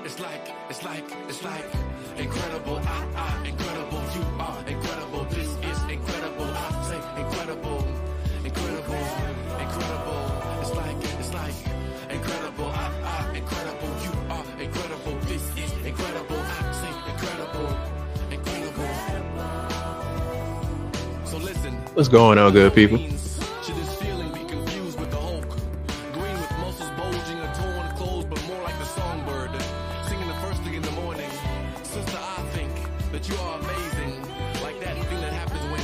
It's like incredible. Incredible. You are incredible. This is incredible. I say incredible. Incredible. It's like incredible. Incredible. You are incredible. This is incredible. I say incredible. So listen. What's going on, good people? You are amazing, like that thing that happens when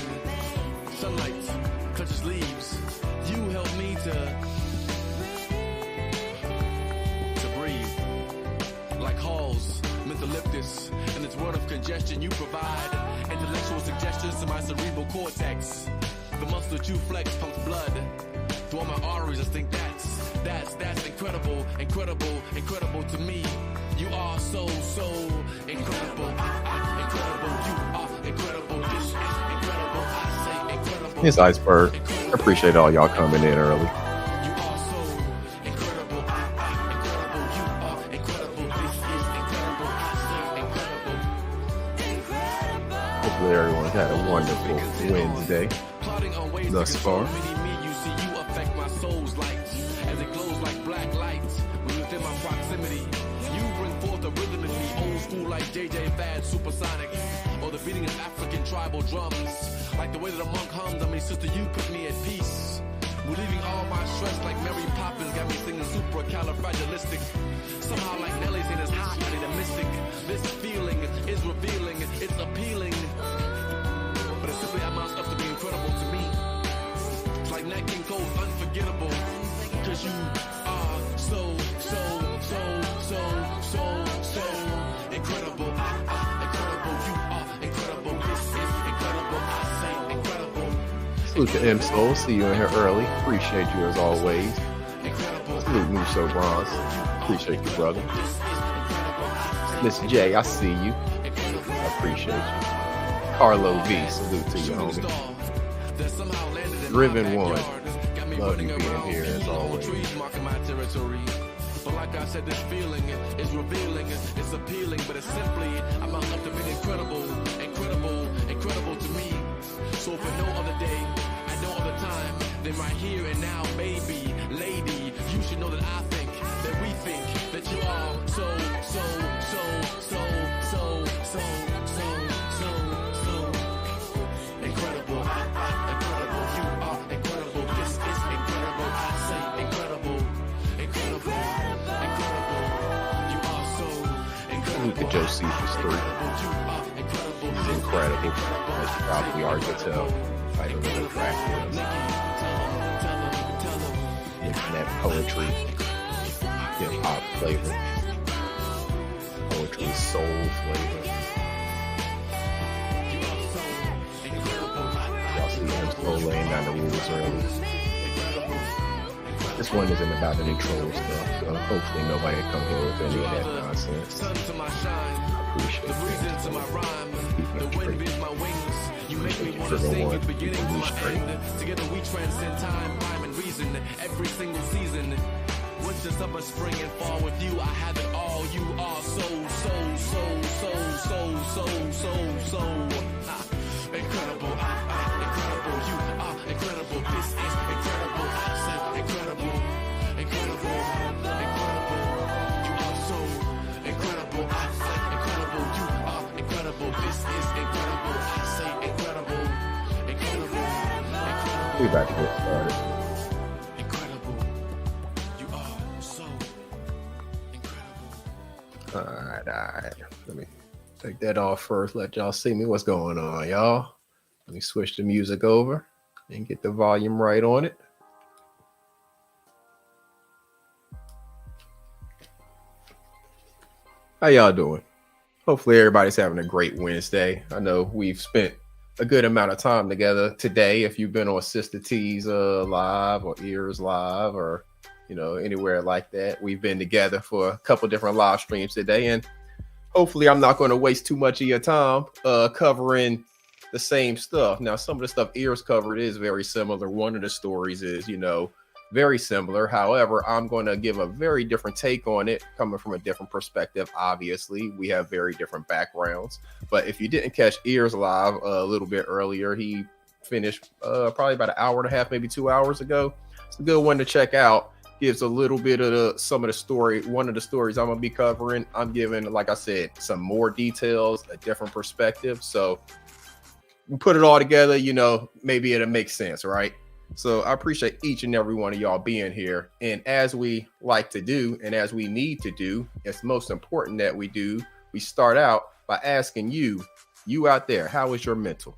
sunlight touches leaves. You help me to breathe, like halls, mentholyptus, and this word of congestion. You provide intellectual suggestions to my cerebral cortex. The muscle that you flex pumps blood through all my arteries. I think that's incredible, incredible to me. You are so incredible. Incredible. You are incredible. This is incredible. I say incredible. It's Iceberg. I appreciate all y'all coming in early. You are so incredible. Incredible. You are incredible. This is incredible. I say incredible. Hopefully everyone had a wonderful Wednesday thus far. You see, you affect my soul's light as it glows like black lights when within my proximity. You bring forth a rhythm in me, old school like JJ Fad, supersonic, or the beating of African tribal drums, like the way that a monk hums. I mean, sister, you put me at peace. Relieving all my stress like Mary Poppins, got me singing supercalifragilistic. Somehow like Nelly's in his hot, I need a mystic. This feeling is revealing, it's appealing, but it simply amounts up to be incredible to me. It's like Nat King Cole's Unforgettable, cause you are so incredible. Incredible. You are incredible. This is incredible. I say incredible. Salute to M Soul. See you in here early. Appreciate you as always. Salute Muso Bronze. Appreciate you, brother. Miss J, I see you. I appreciate you. Carlo V, salute to you, homie. Driven One. Love you being here as always. But like I said, this feeling is revealing, it's appealing, but it's simply amounts up to being incredible to me. So for no other day, at no other time, then right here and now, baby, lady, you should know that I think, that we think, that you are so incredible. Incredible, you are incredible. This is incredible. I say incredible. Salute to Joe Cephas 3. It's incredible. As you probably already could tell by the little track is. Internet poetry, hip-hop flavor, poetry soul flavor. Y'all see him slow laying down the rules early. This one isn't about any troll stuff, so hopefully nobody come here with any of that nonsense. I appreciate that. Together we transcend time, rhyme, and reason. Every single season, winter, summer, spring, and fall. With you, I have it all. You are so incredible. Incredible. You are incredible. This is incredible. I said incredible. You are so incredible. I said incredible. You are incredible. This is incredible. I say incredible. We back to get started. Incredible. You are so incredible. All right. Let me take that off first. Let y'all see me. What's going on, y'all? Let me switch the music over and get the volume right on it. How y'all doing? Hopefully everybody's having a great Wednesday. I know we've spent a good amount of time together today. If you've been on Sister T's live or Ears live or anywhere like that, we've been together for a couple different live streams today, and hopefully I'm not going to waste too much of your time covering the same stuff. Now, some of the stuff Ears covered is very similar. One of the stories is, very similar. However, I'm going to give a very different take on it, coming from a different perspective. Obviously, we have very different backgrounds. But if you didn't catch Ears live a little bit earlier, he finished probably about an hour and a half, maybe 2 hours ago. It's a good one to check out. Gives a little bit of some of the story. One of the stories I'm going to be covering, I'm giving, like I said, some more details, a different perspective. So you put it all together, maybe it'll make sense, right? So I appreciate each and every one of y'all being here. And as we like to do, and as we need to do, it's most important that we start out by asking you out there, how is your mental?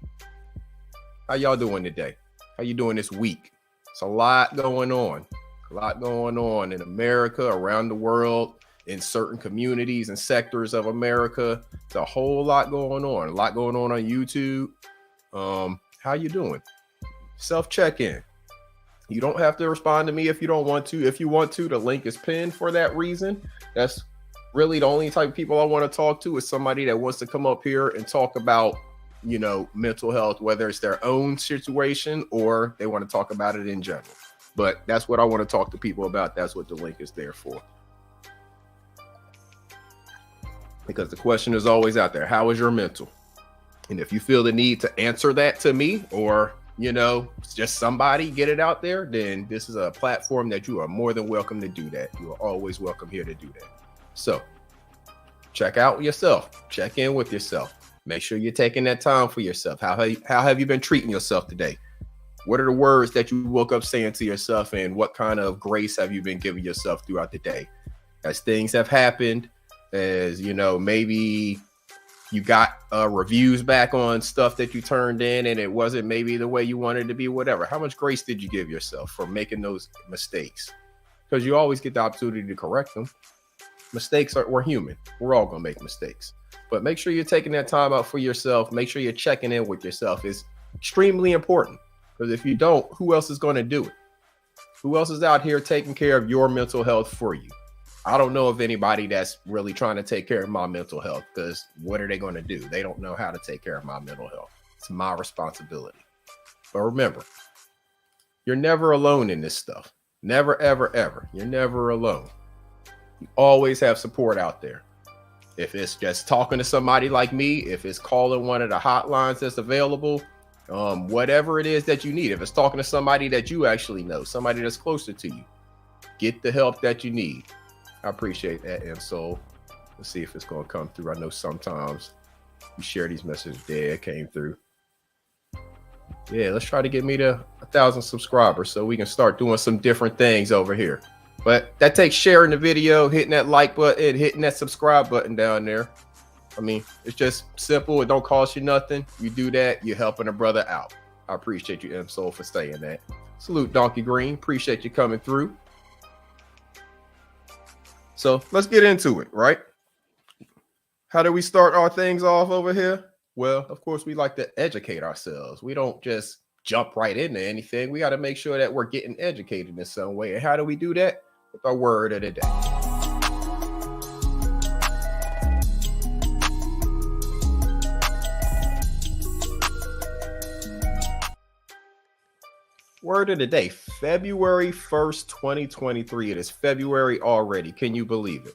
How y'all doing today? How you doing this week? It's a lot going on. A lot going on in America, around the world, in certain communities and sectors of America. It's a whole lot going on. A lot going on YouTube. How you doing? Self-check-in. You don't have to respond to me if you don't want to. If you want to, the link is pinned for that reason. That's really the only type of people I want to talk to, is somebody that wants to come up here and talk about, mental health, whether it's their own situation or they want to talk about it in general. But that's what I want to talk to people about. That's what the link is there for. Because the question is always out there. How is your mental? And if you feel the need to answer that to me, or, just somebody get it out there, then this is a platform that you are more than welcome to do that. You are always welcome here to do that. So check out yourself. Check in with yourself. Make sure you're taking that time for yourself. How have you been treating yourself today? What are the words that you woke up saying to yourself, and what kind of grace have you been giving yourself throughout the day? As things have happened, as maybe you got reviews back on stuff that you turned in and it wasn't maybe the way you wanted it to be, whatever. How much grace did you give yourself for making those mistakes? Because you always get the opportunity to correct them. We're human. We're all going to make mistakes. But make sure you're taking that time out for yourself. Make sure you're checking in with yourself. It's extremely important. Because if you don't, who else is going to do it? Who else is out here taking care of your mental health for you? I don't know of anybody that's really trying to take care of my mental health, because what are they going to do? They don't know how to take care of my mental health. It's my responsibility. But remember, you're never alone in this stuff. Never, ever, ever. You're never alone. You always have support out there. If it's just talking to somebody like me, if it's calling one of the hotlines that's available, whatever it is that you need. If it's talking to somebody that you actually know, somebody that's closer to you, get the help that you need. I appreciate that, M-Soul. Let's see if it's going to come through. I know sometimes you share these messages. Yeah, it came through. Yeah, let's try to get me to 1,000 subscribers so we can start doing some different things over here. But that takes sharing the video, hitting that like button, hitting that subscribe button down there. I mean, it's just simple. It don't cost you nothing. You do that, you're helping a brother out. I appreciate you, M-Soul, for saying that. Salute, Donkey Green. Appreciate you coming through. So let's get into it, right? How do we start our things off over here? Well, of course, we like to educate ourselves. We don't just jump right into anything. We got to make sure that we're getting educated in some way. And how do we do that? With our word of the day. Word of the day, February 1st, 2023. It is February already. Can you believe it?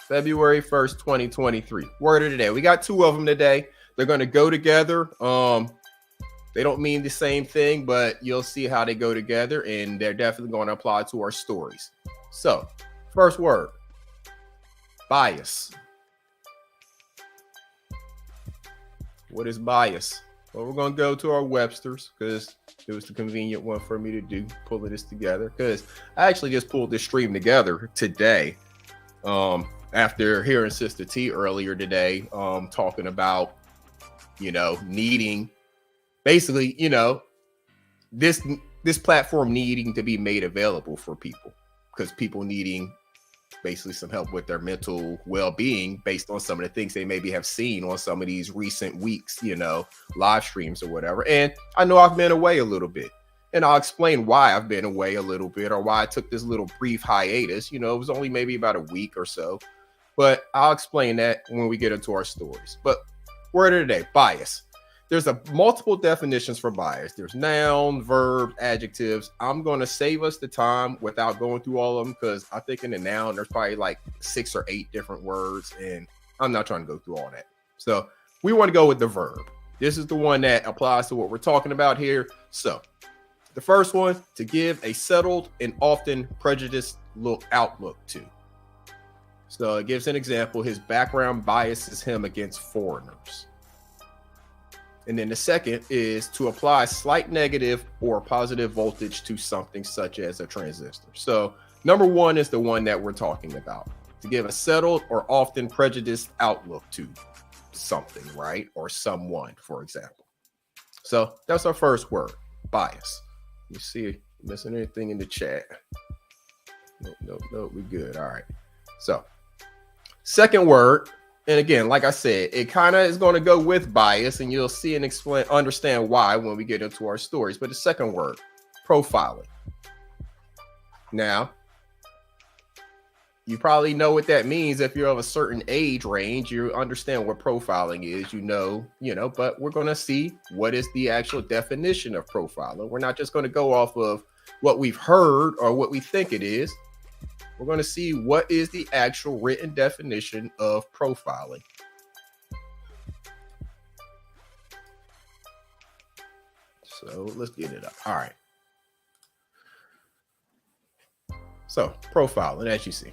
February 1st, 2023. Word of the day. We got two of them today. They're going to go together. They don't mean the same thing, but you'll see how they go together, and they're definitely going to apply to our stories. So, first word, bias. What is bias? Well, we're going to go to our Webster's because it was the convenient one for me to do, pulling this together, because I actually just pulled this stream together today after hearing Sister T earlier today talking about, needing basically, this platform needing to be made available for people, because people needing basically some help with their mental well-being based on some of the things they maybe have seen on some of these recent weeks, live streams or whatever. And I know I've been away a little bit, and I'll explain why I've been away a little bit, or why I took this little brief hiatus. It was only maybe about a week or so, but I'll explain that when we get into our stories. But word of the day, bias. there's a multiple definitions for bias. There's noun, verb, adjectives. I'm going to save us the time without going through all of them because I think in the noun there's probably like 6 or 8 different words, and I'm not trying to go through all that. So we want to go with the verb. This is the one that applies to what we're talking about here. So the first one, to give a settled and often prejudiced outlook to. So it gives an example. His background biases him against foreigners. And then the second is to apply slight negative or positive voltage to something such as a transistor. So number one is the one that we're talking about. To give a settled or often prejudiced outlook to something, right? Or someone, for example. So that's our first word, bias. You see, missing anything in the chat? Nope, we good. All right. So second word, and again, like I said, it kind of is going to go with bias, and you'll see and understand why when we get into our stories. But the second word, profiling. Now, you probably know what that means. If you're of a certain age range, you understand what profiling is, but we're going to see what is the actual definition of profiling. We're not just going to go off of what we've heard or what we think it is. We're going to see what is the actual written definition of profiling. So let's get it up. All right. So profiling, as you see,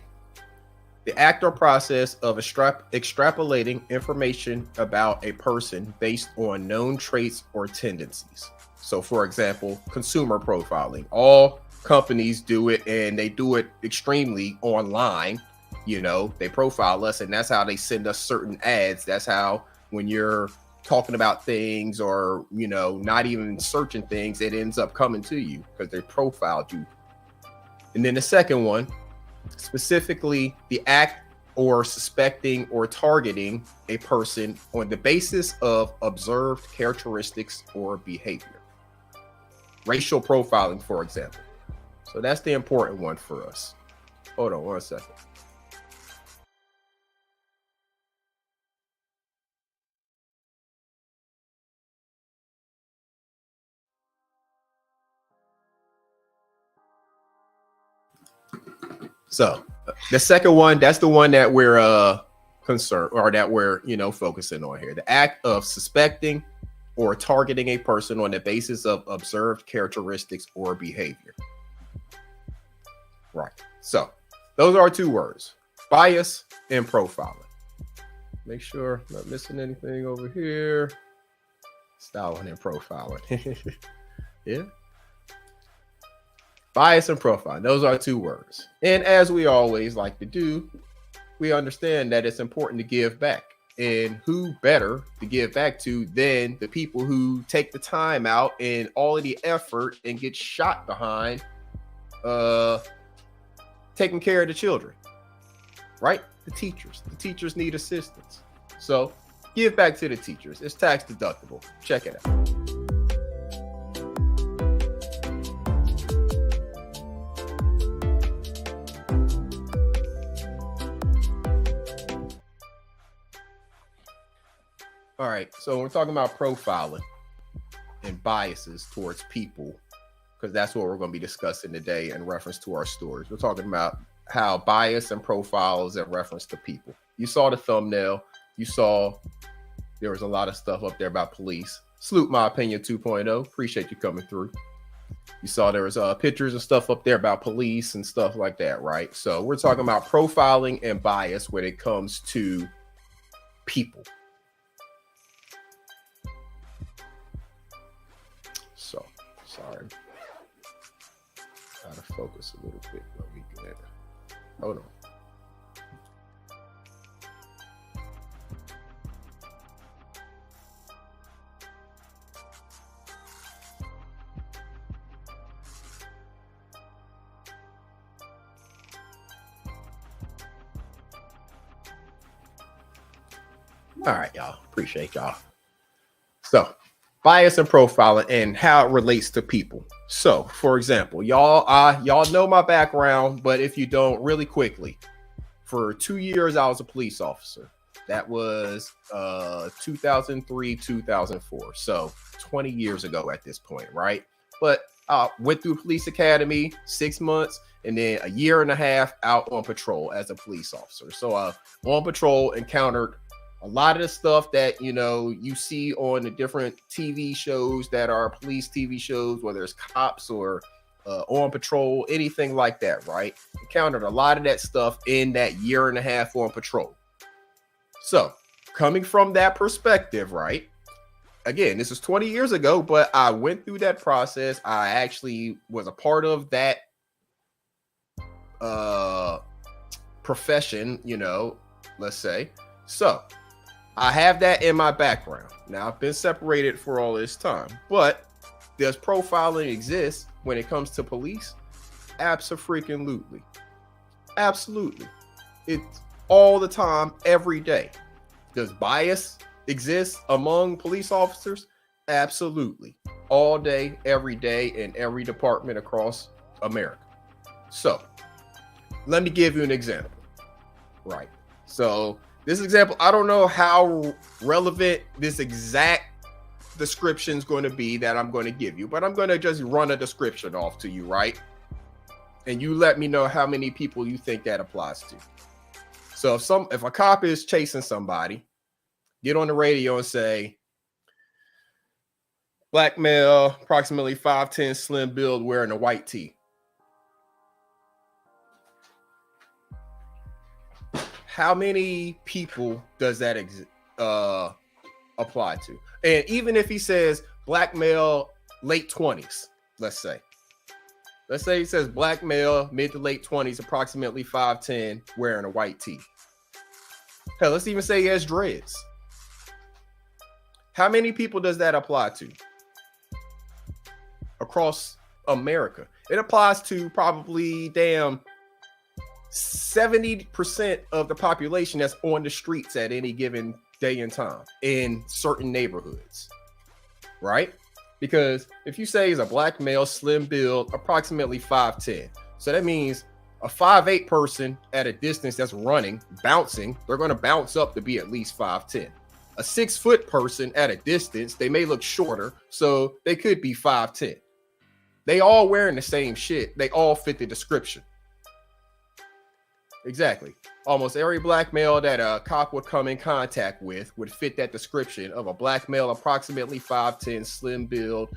the act or process of extrapolating information about a person based on known traits or tendencies. So for example, consumer profiling. All companies do it, and they do it extremely online. They profile us, and that's how they send us certain ads. That's how, when you're talking about things or not even searching things, it ends up coming to you because they profiled you. And then the second one, specifically the act or suspecting or targeting a person on the basis of observed characteristics or behavior. Racial profiling, for example. So that's the important one for us. Hold on 1 second. So the second one, that's the one that we're concerned, or that we're focusing on here. The act of suspecting or targeting a person on the basis of observed characteristics or behavior. Right. So those are our 2 words, bias and profiling. Make sure I'm not missing anything over here. Styling and profiling. Yeah. Bias and profiling. Those are 2 words. And as we always like to do, we understand that it's important to give back. And who better to give back to than the people who take the time out and all of the effort and get shot behind taking care of the children, right? The teachers need assistance. So give back to the teachers. It's tax deductible. Check it out. All right. So we're talking about profiling and biases towards people, because that's what we're going to be discussing today in reference to our stories. We're talking about how bias and profiles in reference to people. You saw the thumbnail. You saw there was a lot of stuff up there about police. Salute My Opinion 2.0. Appreciate you coming through. You saw there was pictures and stuff up there about police and stuff like that, right? So we're talking about profiling and bias when it comes to people. So, sorry. Gotta focus a little bit. Let me get it. Hold on. All right, y'all. Appreciate y'all. So, bias and profiling and how it relates to people. So, for example, y'all know my background, but if you don't, really quickly, for 2 years I was a police officer. That was 2003, 2004. So 20 years ago at this point, right? But went through police academy, 6 months, and then a year and a half out on patrol as a police officer. So on patrol, encountered a lot of the stuff that, you know, you see on the different TV shows that are police TV shows, whether it's cops or on patrol, anything like that, right? Encountered a lot of that stuff in that year and a half on patrol. So coming from that perspective, right? Again, this is 20 years ago, but I went through that process. I actually was a part of that profession, you know, let's say. So I have that in my background. Now I've been separated for all this time, but does profiling exist when it comes to police? Abso-freaking-lutely. Absolutely. It's all the time, every day. Does bias exist among police officers? Absolutely. All day, every day, in every department across America. So let me give you an example. Right. So this example, I don't know how relevant this exact description is going to be that I'm going to give you, but I'm going to just run a description off to you, right? And you let me know how many people you think that applies to. So if a cop is chasing somebody, get on the radio and say, black male, approximately 5'10", slim build, wearing a white tee. How many people does that apply to? And even if he says black male, late 20s, let's say he says black male, mid to late 20s, approximately 5'10", wearing a white tee. Hell, let's even say he has dreads. How many people does that apply to across America? It applies to probably 70% of the population that's on the streets at any given day and time in certain neighborhoods, right? Because if you say he's a black male, slim build, approximately 5'10", so that means a 5'8" person at a distance that's running, bouncing, they're going to bounce up to be at least 5'10". A 6 foot person at a distance, they may look shorter, so they could be 5'10". They all wearing the same shit. They all fit the description. Exactly. Almost every black male that a cop would come in contact with would fit that description of a black male, approximately 5'10", slim build.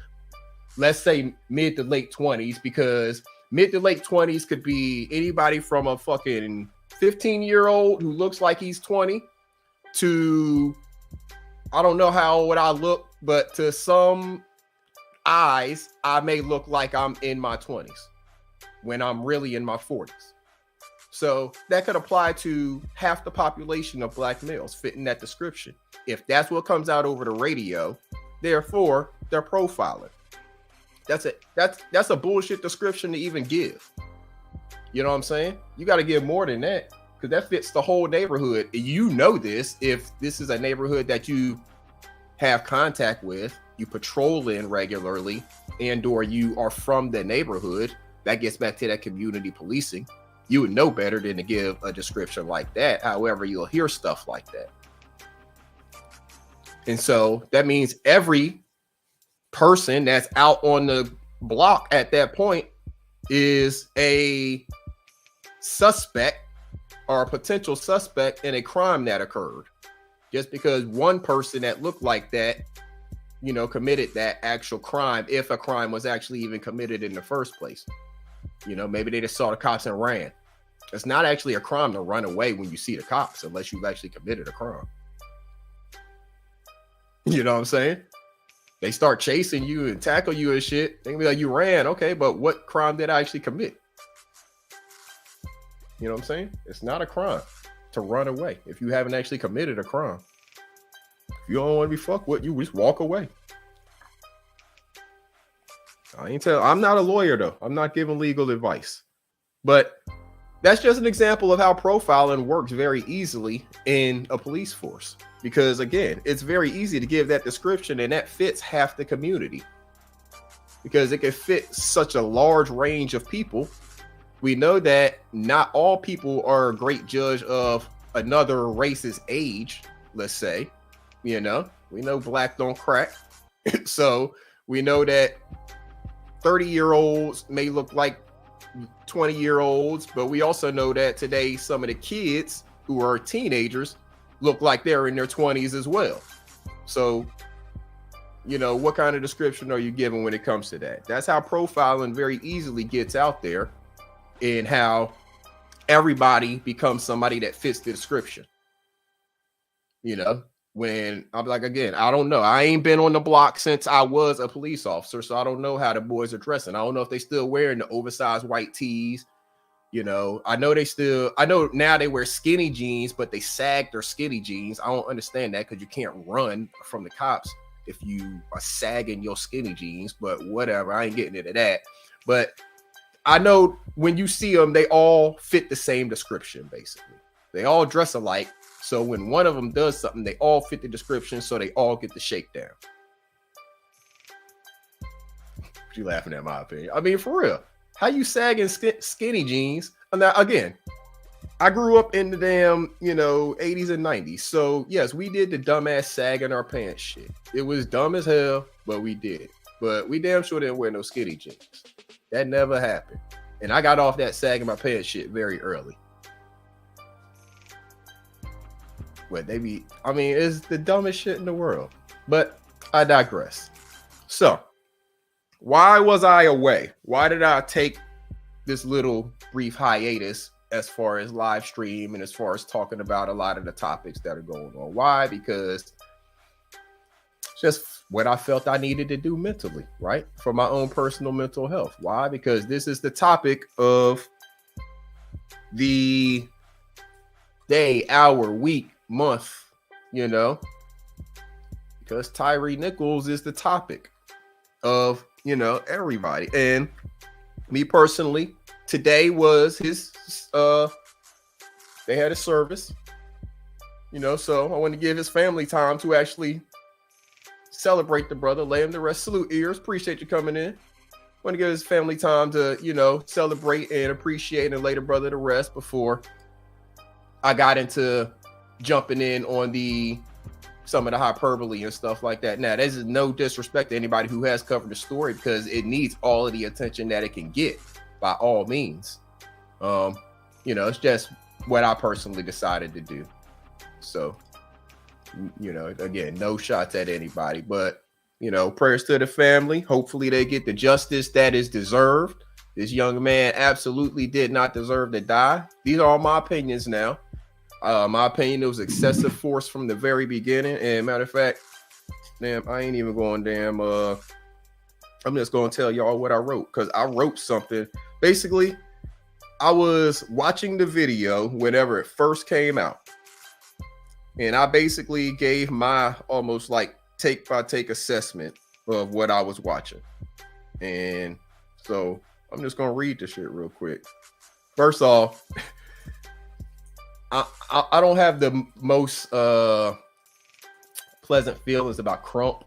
Let's say mid to late 20s, because mid to late 20s could be anybody from a fucking 15-year-old who looks like he's 20 to, I don't know how old I look, but to some eyes, I may look like I'm in my 20s when I'm really in my 40s. So that could apply to half the population of black males fitting that description. If that's what comes out over the radio, therefore they're profiling. That's a bullshit description to even give. You know what I'm saying? You got to give more than that, because that fits the whole neighborhood. You know this, if this is a neighborhood that you have contact with, you patrol in regularly, and or you are from the neighborhood. That gets back to that community policing. You would know better than to give a description like that. However, you'll hear stuff like that. And so that means every person that's out on the block at that point is a suspect or a potential suspect in a crime that occurred. Just because one person that looked like that, you know, committed that actual crime, if a crime was actually even committed in the first place. You know, maybe they just saw the cops and ran. It's not actually a crime to run away when you see the cops, unless you've actually committed a crime. You know what I'm saying? They start chasing you and tackle you and shit. They can be like, you ran. Okay, but what crime did I actually commit? You know what I'm saying? It's not a crime to run away if you haven't actually committed a crime. If you don't want to be fucked with, you just walk away. I'm not a lawyer though. I'm not giving legal advice. But that's just an example of how profiling works very easily in a police force. Because again, it's very easy to give that description, and that fits half the community. Because it can fit such a large range of people. We know that not all people are a great judge of another race's age, let's say, we know black don't crack. So we know that 30-year-olds may look like 20-year-olds, but we also know that today some of the kids who are teenagers look like they're in their 20s as well. So, what kind of description are you giving when it comes to that? That's how profiling very easily gets out there, and how everybody becomes somebody that fits the description. When I'm like, again, I don't know. I ain't been on the block since I was a police officer, so I don't know how the boys are dressing. I don't know if they still wearing the oversized white tees. I know now they wear skinny jeans, but they sag their skinny jeans. I don't understand that, because you can't run from the cops if you are sagging your skinny jeans, but whatever. I ain't getting into that. But I know when you see them, they all fit the same description, basically. They all dress alike. So when one of them does something, they all fit the description, so they all get the shakedown. You laughing at my opinion? I mean, for real. How you sagging skinny jeans? Now, again, I grew up in the damn, 80s and 90s. So, yes, we did the dumbass sagging our pants shit. It was dumb as hell, but we did it. But we damn sure didn't wear no skinny jeans. That never happened. And I got off that sagging my pants shit very early. But it's the dumbest shit in the world. But I digress. So, why was I away? Why did I take this little brief hiatus as far as live stream and as far as talking about a lot of the topics that are going on? Why? Because it's just what I felt I needed to do mentally, right? For my own personal mental health. Why? Because this is the topic of the day, hour, week, month, because Tyree Nichols is the topic of, everybody. And me personally, today was his, they had a service, so I want to give his family time to actually celebrate the brother, lay him to rest. Salute, Ears. Appreciate you coming in. Want to give his family time to, celebrate and appreciate and lay the brother to rest before I got into jumping in on some of the hyperbole and stuff like that. Now, this is no disrespect to anybody who has covered the story, because it needs all of the attention that it can get, by all means. It's just what I personally decided to do. So, again, no shots at anybody, but, prayers to the family. Hopefully they get the justice that is deserved. This young man absolutely did not deserve to die. These are all my opinions now. My opinion, it was excessive force from the very beginning. And matter of fact, I ain't even going I'm just going to tell y'all what I wrote, because I wrote something. Basically, I was watching the video whenever it first came out, and I basically gave my almost like take by take assessment of what I was watching. And so I'm just going to read this shit real quick. First off, I don't have the most pleasant feelings about Crump,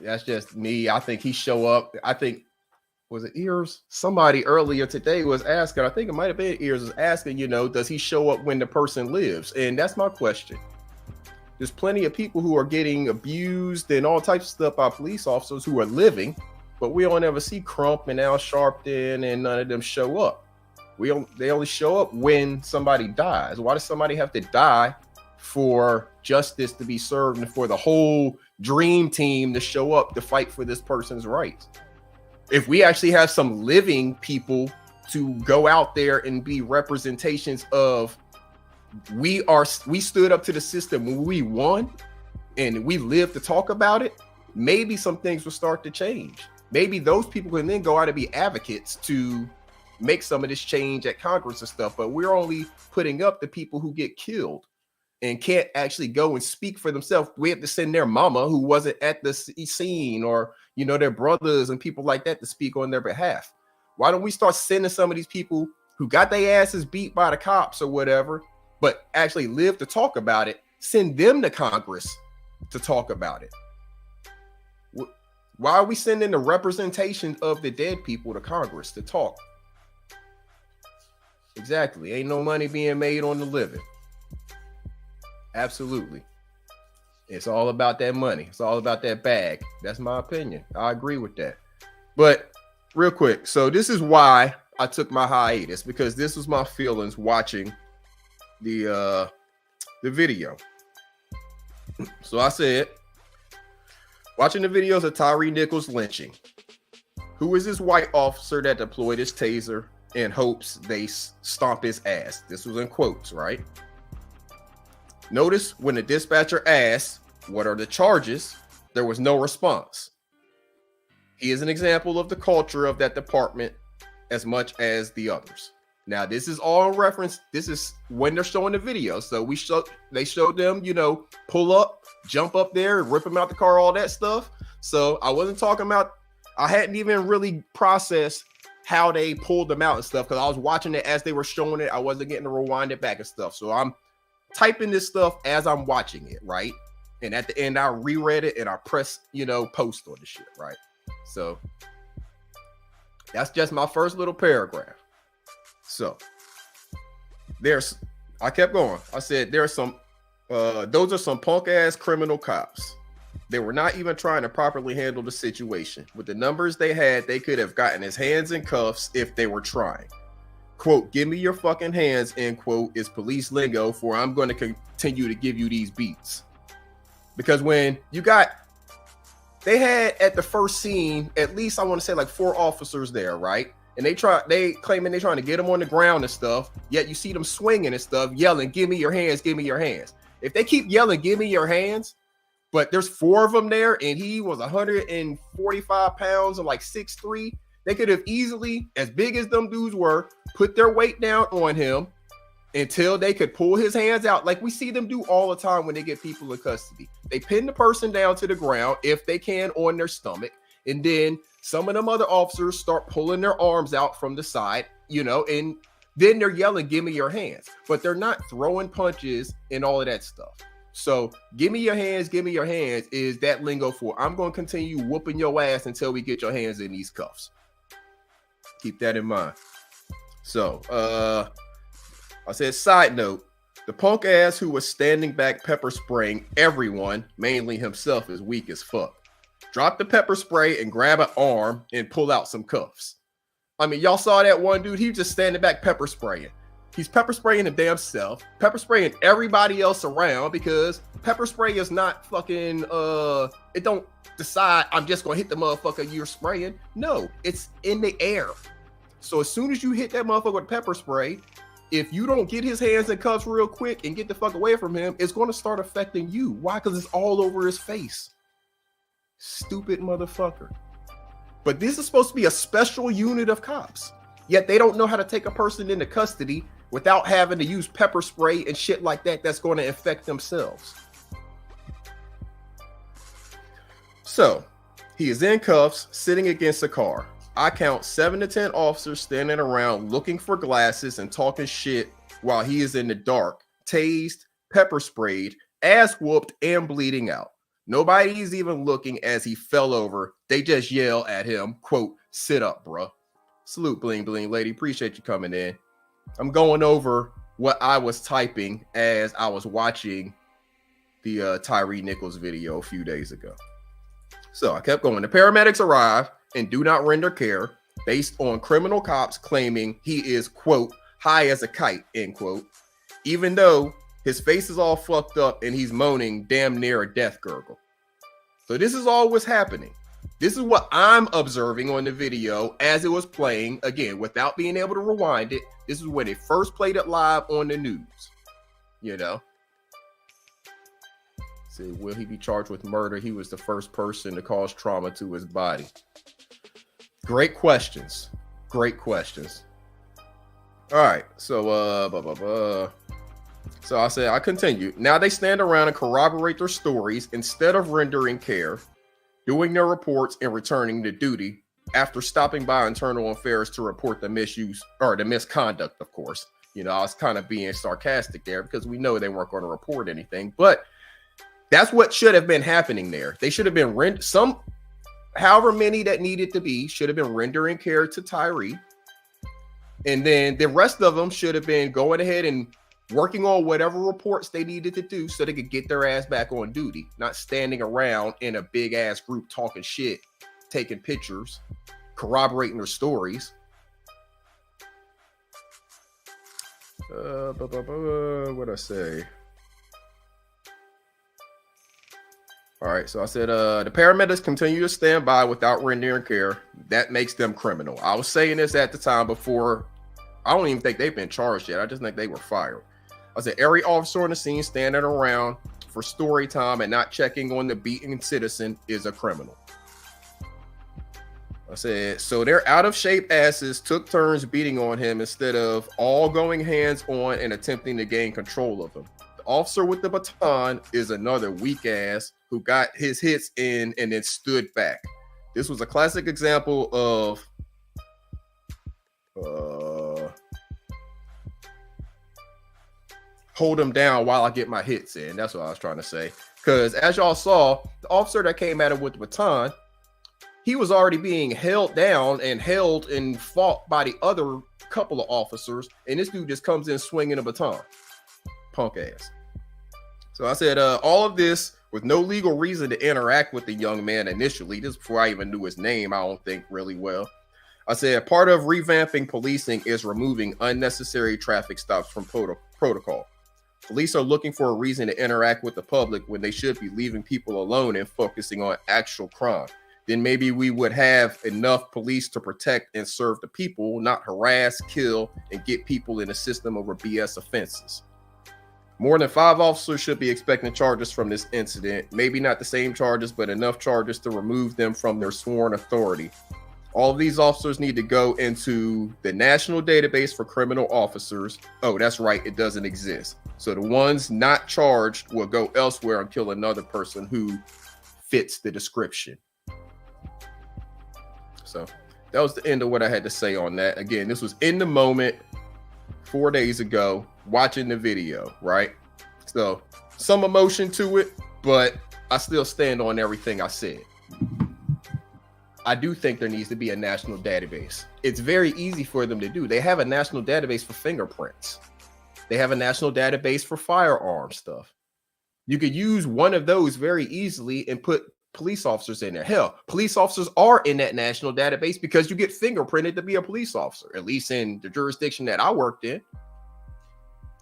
that's just me. I think he show up. I think, was it Ears? Somebody earlier today was asking, I think it might have been Ears, was asking, does he show up when the person lives? And that's my question. There's plenty of people who are getting abused and all types of stuff by police officers who are living, but we don't ever see Crump and Al Sharpton and none of them show up. They only show up when somebody dies. Why does somebody have to die for justice to be served and for the whole dream team to show up to fight for this person's rights? If we actually have some living people to go out there and be representations of, we stood up to the system when we won and we live to talk about it, maybe some things will start to change. Maybe those people can then go out and be advocates to make some of this change at Congress and stuff. But we're only putting up the people who get killed and can't actually go and speak for themselves. We have to send their mama who wasn't at the scene, or their brothers and people like that, to speak on their behalf. Why don't we start sending some of these people who got their asses beat by the cops or whatever, but actually live to talk about it, send them to Congress to talk about it? Why are we sending the representation of the dead people to Congress to talk? Exactly. Ain't no money being made on the living. Absolutely. It's all about that money. It's all about that bag. That's my opinion. I agree with that. But real quick, so this is why I took my hiatus, because this was my feelings watching the video. So I said, watching the videos of Tyre Nichols lynching, who is this white officer that deployed his taser in hopes they stomp his ass? This was in quotes, right? Notice when the dispatcher asked, what are the charges? There was no response. He is an example of the culture of that department as much as the others. Now, this is all in reference. This is when they're showing the video. So they showed them, pull up, jump up there, rip him out the car, all that stuff. So I wasn't talking about, I hadn't even really processed how they pulled them out and stuff, because I was watching it as they were showing it. I wasn't getting to rewind it back and stuff. So I'm typing this stuff as I'm watching it, right? And at the end, I reread it and I press, post on the shit, right? So that's just my first little paragraph. So I kept going. I said, those are some punk ass criminal cops. They were not even trying to properly handle the situation. With the numbers they had, they could have gotten his hands in cuffs if they were trying. Quote, give me your fucking hands, end quote, is police lingo for I'm going to continue to give you these beats. Because when they had at the first scene, at least I want to say like 4 officers there, right? And they claiming they're trying to get them on the ground and stuff. Yet you see them swinging and stuff, yelling, give me your hands, give me your hands. If they keep yelling, give me your hands, but there's 4 of them there and he was 145 pounds and like 6'3", they could have easily, as big as them dudes were, put their weight down on him until they could pull his hands out, like we see them do all the time when they get people in custody. They pin the person down to the ground, if they can, on their stomach, and then some of them other officers start pulling their arms out from the side, and then they're yelling, give me your hands. But they're not throwing punches and all of that stuff. So give me your hands is that lingo for I'm going to continue whooping your ass until we get your hands in these cuffs. Keep that in mind. So, I said, side note, the punk ass who was standing back pepper spraying everyone, mainly himself, is weak as fuck. Drop the pepper spray and grab an arm and pull out some cuffs. I mean, y'all saw that one dude, he was just standing back pepper spraying. He's pepper spraying the damn self, pepper spraying everybody else around, because pepper spray is not fucking, it don't decide I'm just gonna hit the motherfucker you're spraying. No, it's in the air. So as soon as you hit that motherfucker with pepper spray, if you don't get his hands in cuffs real quick and get the fuck away from him, it's going to start affecting you. Why? Because it's all over his face. Stupid motherfucker. But this is supposed to be a special unit of cops. Yet they don't know how to take a person into custody without having to use pepper spray and shit like that that's going to infect themselves. So he is in cuffs, sitting against a car. I count 7 to 10 officers standing around looking for glasses and talking shit while he is in the dark, tased, pepper sprayed, ass whooped, and bleeding out. Nobody's even looking as he fell over. They just yell at him, quote, sit up, bruh. Salute, bling, bling, lady. Appreciate you coming in. I'm going over what I was typing as I was watching the Tyre Nichols video a few days ago. So I kept going. The paramedics arrive and do not render care based on criminal cops claiming he is, quote, high as a kite, end quote, even though his face is all fucked up and he's moaning damn near a death gurgle. So this is all what's happening. This is what I'm observing on the video as it was playing, again, without being able to rewind it. This is when they first played it live on the news, So will he be charged with murder? He was the first person to cause trauma to his body. Great questions. Great questions. All right. So, So I said, I continue. Now they stand around and corroborate their stories instead of rendering care, doing their reports and returning to duty after stopping by internal affairs to report the misuse or the misconduct, of course. I was kind of being sarcastic there because we know they weren't going to report anything, but that's what should have been happening there. They should have been however many that needed to be, should have been rendering care to Tyre. And then the rest of them should have been going ahead and working on whatever reports they needed to do so they could get their ass back on duty, not standing around in a big ass group talking shit, taking pictures, corroborating their stories. What'd I say? All right, so I said the paramedics continue to stand by without rendering care. That makes them criminal. I was saying this at the time before. I don't even think they've been charged yet. I just think they were fired. I said every officer on the scene standing around for story time and not checking on the beaten citizen is a criminal. I said, so their out of shape asses took turns beating on him instead of all going hands on and attempting to gain control of him. The officer with the baton is another weak ass who got his hits in and then stood back. This was a classic example of hold him down while I get my hits in. That's what I was trying to say. Because as y'all saw, the officer that came at him with the baton, he was already being held down and held and fought by the other couple of officers. And this dude just comes in swinging a baton. Punk ass. So I said, all of this with no legal reason to interact with the young man initially. This before I even knew his name, I don't think really well. I said, part of revamping policing is removing unnecessary traffic stops from protocol. Police are looking for a reason to interact with the public when they should be leaving people alone and focusing on actual crime. Then maybe we would have enough police to protect and serve the people, not harass, kill, and get people in a system over BS offenses. More than 5 officers should be expecting charges from this incident. Maybe not the same charges, but enough charges to remove them from their sworn authority. All of these officers need to go into the national database for criminal officers. Oh, that's right. It doesn't exist. So the ones not charged will go elsewhere and kill another person who fits the description. So that was the end of what I had to say on that. Again, this was in the moment 4 days ago, watching the video, right? So some emotion to it, but I still stand on everything I said. I do think there needs to be a national database. It's very easy for them to do. They have a national database for fingerprints. They have a national database for firearm stuff. You could use one of those very easily and put police officers in there. Hell, police officers are in that national database because you get fingerprinted to be a police officer, at least in the jurisdiction that I worked in.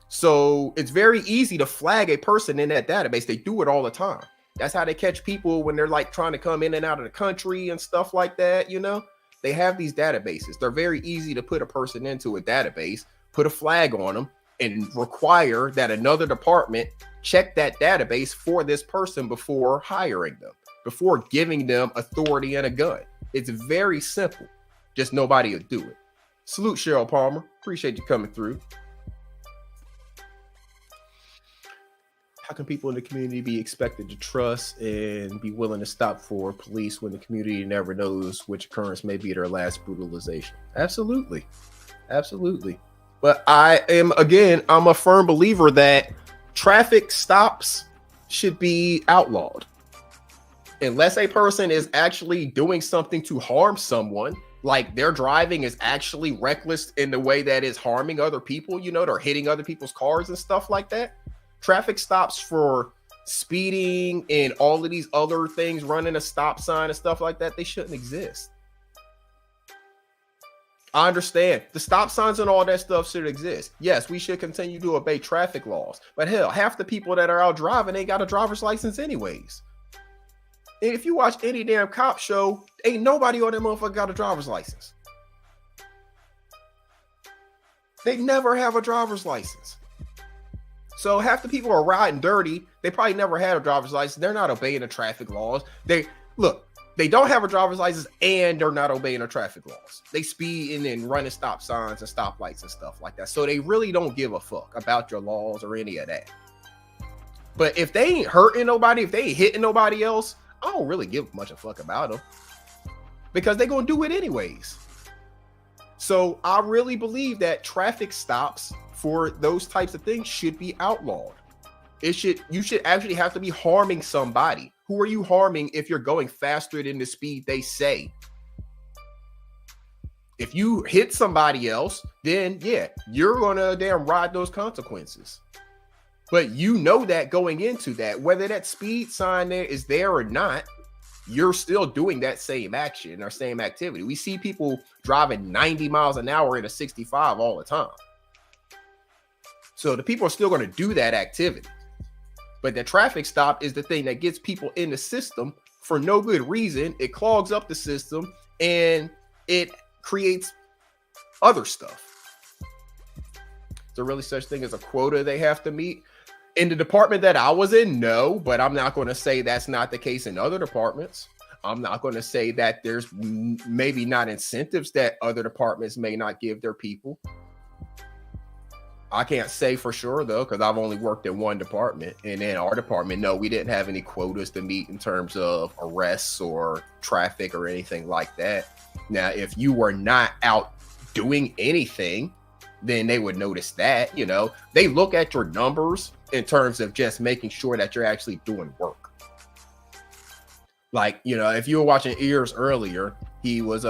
So it's very easy to flag a person in that database. They do it all the time. That's how they catch people when they're like trying to come in and out of the country and stuff like that. You know, they have these databases. They're very easy to put a person into a database, put a flag on them, and require that another department check that database for this person before hiring them, before giving them authority and a gun. It's very simple. Just nobody will do it. Salute, Cheryl Palmer. Appreciate you coming through. How can people in the community be expected to trust and be willing to stop for police when the community never knows which occurrence may be their last brutalization? Absolutely. Absolutely. But I'm a firm believer that traffic stops should be outlawed. Unless a person is actually doing something to harm someone, like their driving is actually reckless in the way that is harming other people, you know, they're hitting other people's cars and stuff like that. Traffic stops for speeding and all of these other things, running a stop sign and stuff like that, they shouldn't exist. I understand the stop signs and all that stuff should exist. Yes, we should continue to obey traffic laws. But hell, half the people that are out driving ain't got a driver's license anyways. And if you watch any damn cop show, ain't nobody on that motherfucker got a driver's license. They never have a driver's license. So half the people are riding dirty. They probably never had a driver's license. They're not obeying the traffic laws. They don't have a driver's license and they're not obeying the traffic laws. They speeding and running stop signs and stoplights and stuff like that. So they really don't give a fuck about your laws or any of that. But if they ain't hurting nobody, if they ain't hitting nobody else, I don't really give much a fuck about them because they're going to do it anyways. So I really believe that traffic stops for those types of things should be outlawed. You should actually have to be harming somebody. Who are you harming if you're going faster than the speed they say? If you hit somebody else, then yeah, you're gonna damn ride those consequences. But you know that going into that, whether that speed sign there is there or not, you're still doing that same action or same activity. We see people driving 90 miles an hour in a 65 all the time. So the people are still going to do that activity. But the traffic stop is the thing that gets people in the system for no good reason. It clogs up the system and it creates other stuff. Is there really such thing as a quota they have to meet? In the department that I was in, no, but I'm not going to say that's not the case in other departments. I'm not going to say that there's maybe not incentives that other departments may not give their people. I can't say for sure, though, because I've only worked in one department. And in our department, no, we didn't have any quotas to meet in terms of arrests or traffic or anything like that. Now, if you were not out doing anything, then they would notice that, you know, they look at your numbers in terms of just making sure that you're actually doing work. Like, you know, if you were watching Ears earlier, he was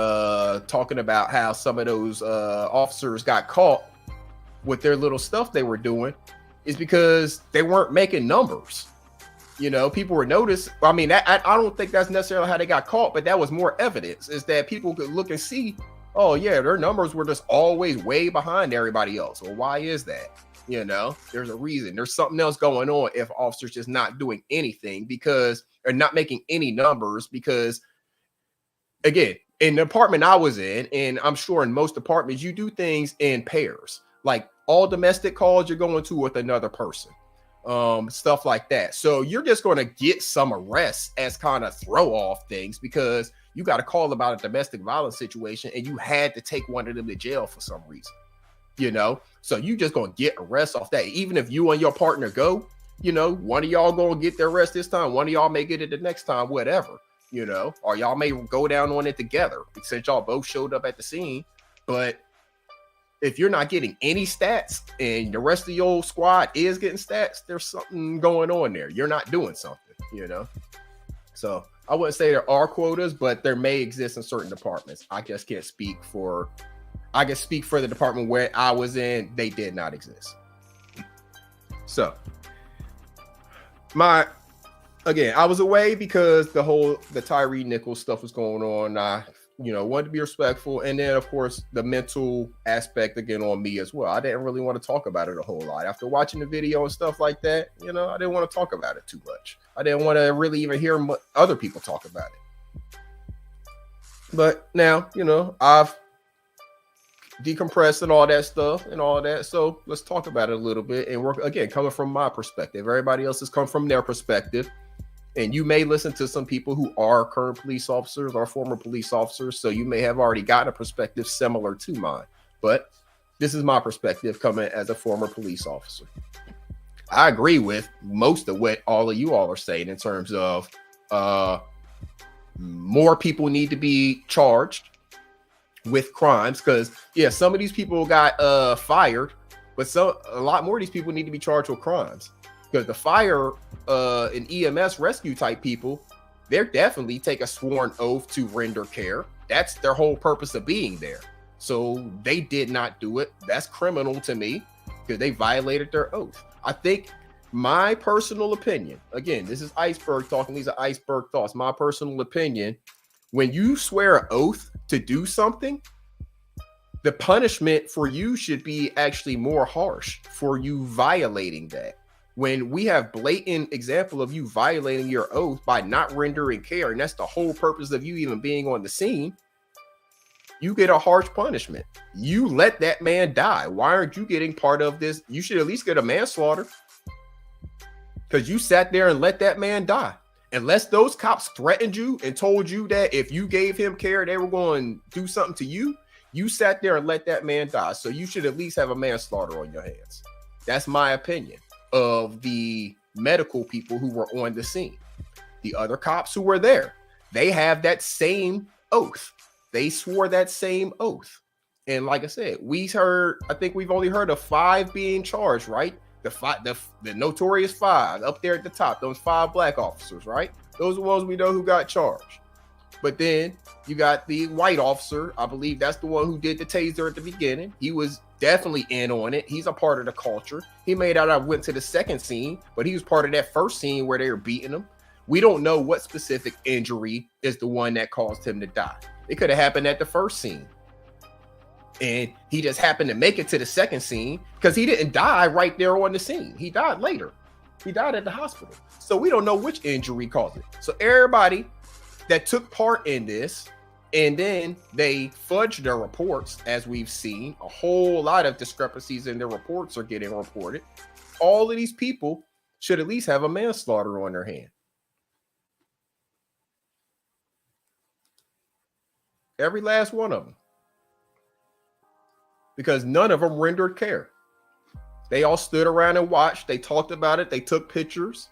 talking about how some of those officers got caught with their little stuff they were doing is because they weren't making numbers. You know, people were noticed. I mean, I don't think that's necessarily how they got caught, but that was more evidence is that people could look and see, oh yeah, their numbers were just always way behind everybody else. Well, why is that? You know, there's a reason. There's something else going on if officers just not doing anything because or not making any numbers because, again, in the department I was in, and I'm sure in most departments, you do things in pairs. Like all domestic calls you're going to with another person, stuff like that. So you're just going to get some arrests as kind of throw off things because you got a call about a domestic violence situation and you had to take one of them to jail for some reason, you know? So you just going to get arrests off that. Even if you and your partner go, you know, one of y'all going to get the arrest this time. One of y'all may get it the next time, whatever, you know, or y'all may go down on it together since y'all both showed up at the scene. But if you're not getting any stats and the rest of your squad is getting stats, there's something going on there. You're not doing something, you know? So I wouldn't say there are quotas, but there may exist in certain departments. I just can't speak for, I can speak for the department where I was in. They did not exist. So again, I was away because the Tyree Nichols stuff was going on. I wanted to be respectful. And then, of course, the mental aspect again on me as well. I didn't really want to talk about it a whole lot. After watching the video and stuff like that, I didn't want to talk about it too much. I didn't want to really even hear other people talk about it. But now, I've decompressed and all that stuff and all that. So let's talk about it a little bit. And we're, again, coming from my perspective. Everybody else has come from their perspective. And you may listen to some people who are current police officers or former police officers. So you may have already gotten a perspective similar to mine. But this is my perspective coming as a former police officer. I agree with most of what all of you all are saying in terms of more people need to be charged with crimes. Because, yeah, some of these people got fired. But a lot more of these people need to be charged with crimes. Because the fire and EMS rescue type people, they're definitely take a sworn oath to render care. That's their whole purpose of being there. So they did not do it. That's criminal to me because they violated their oath. I think my personal opinion, again, this is Iceberg talking. These are Iceberg thoughts. My personal opinion, when you swear an oath to do something, the punishment for you should be actually more harsh for you violating that. When we have blatant example of you violating your oath by not rendering care, and that's the whole purpose of you even being on the scene, you get a harsh punishment. You let that man die. Why aren't you getting part of this? You should at least get a manslaughter because you sat there and let that man die. Unless those cops threatened you and told you that if you gave him care, they were going to do something to you, you sat there and let that man die. So you should at least have a manslaughter on your hands. That's my opinion of the medical people who were on the scene. The other cops who were there, they have that same oath. They swore that same oath. And like I said, I think we've only heard of 5 being charged, right? The notorious 5 up there at the top, those 5 black officers, right? Those are the ones we know who got charged. But then you got the white officer. I believe that's the one who did the taser at the beginning. He was definitely in on it. He's a part of the culture. He made out I went to the second scene, but he was part of that first scene where they were beating him. We don't know what specific injury is the one that caused him to die. It could have happened at the first scene. And he just happened to make it to the second scene because he didn't die right there on the scene. He died later. He died at the hospital. So we don't know which injury caused it. So everybody that took part in this, and then they fudged their reports, as we've seen. A whole lot of discrepancies in their reports are getting reported. All of these people should at least have a manslaughter on their hand. Every last one of them. Because none of them rendered care. They all stood around and watched. They talked about it. They took pictures.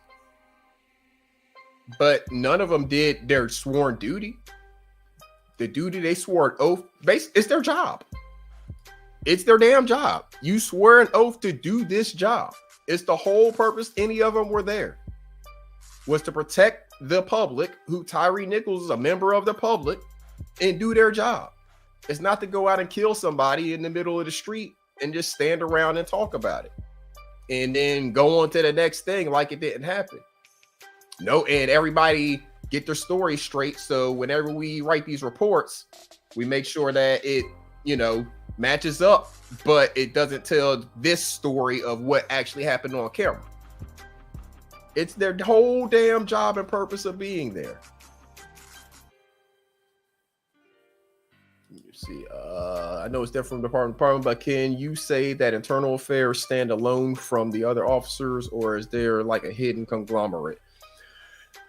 But none of them did their sworn duty. The duty they swore an oath, it's their job. It's their damn job. You swear an oath to do this job. It's the whole purpose any of them were there. Was to protect the public, who Tyree Nichols is a member of the public, and do their job. It's not to go out and kill somebody in the middle of the street and just stand around and talk about it. And then go on to the next thing like it didn't happen. No, and everybody get their story straight. So whenever we write these reports, we make sure that it, matches up, but it doesn't tell this story of what actually happened on camera. It's their whole damn job and purpose of being there. See, I know it's different from department to department, but can you say that internal affairs stand alone from the other officers, or is there like a hidden conglomerate?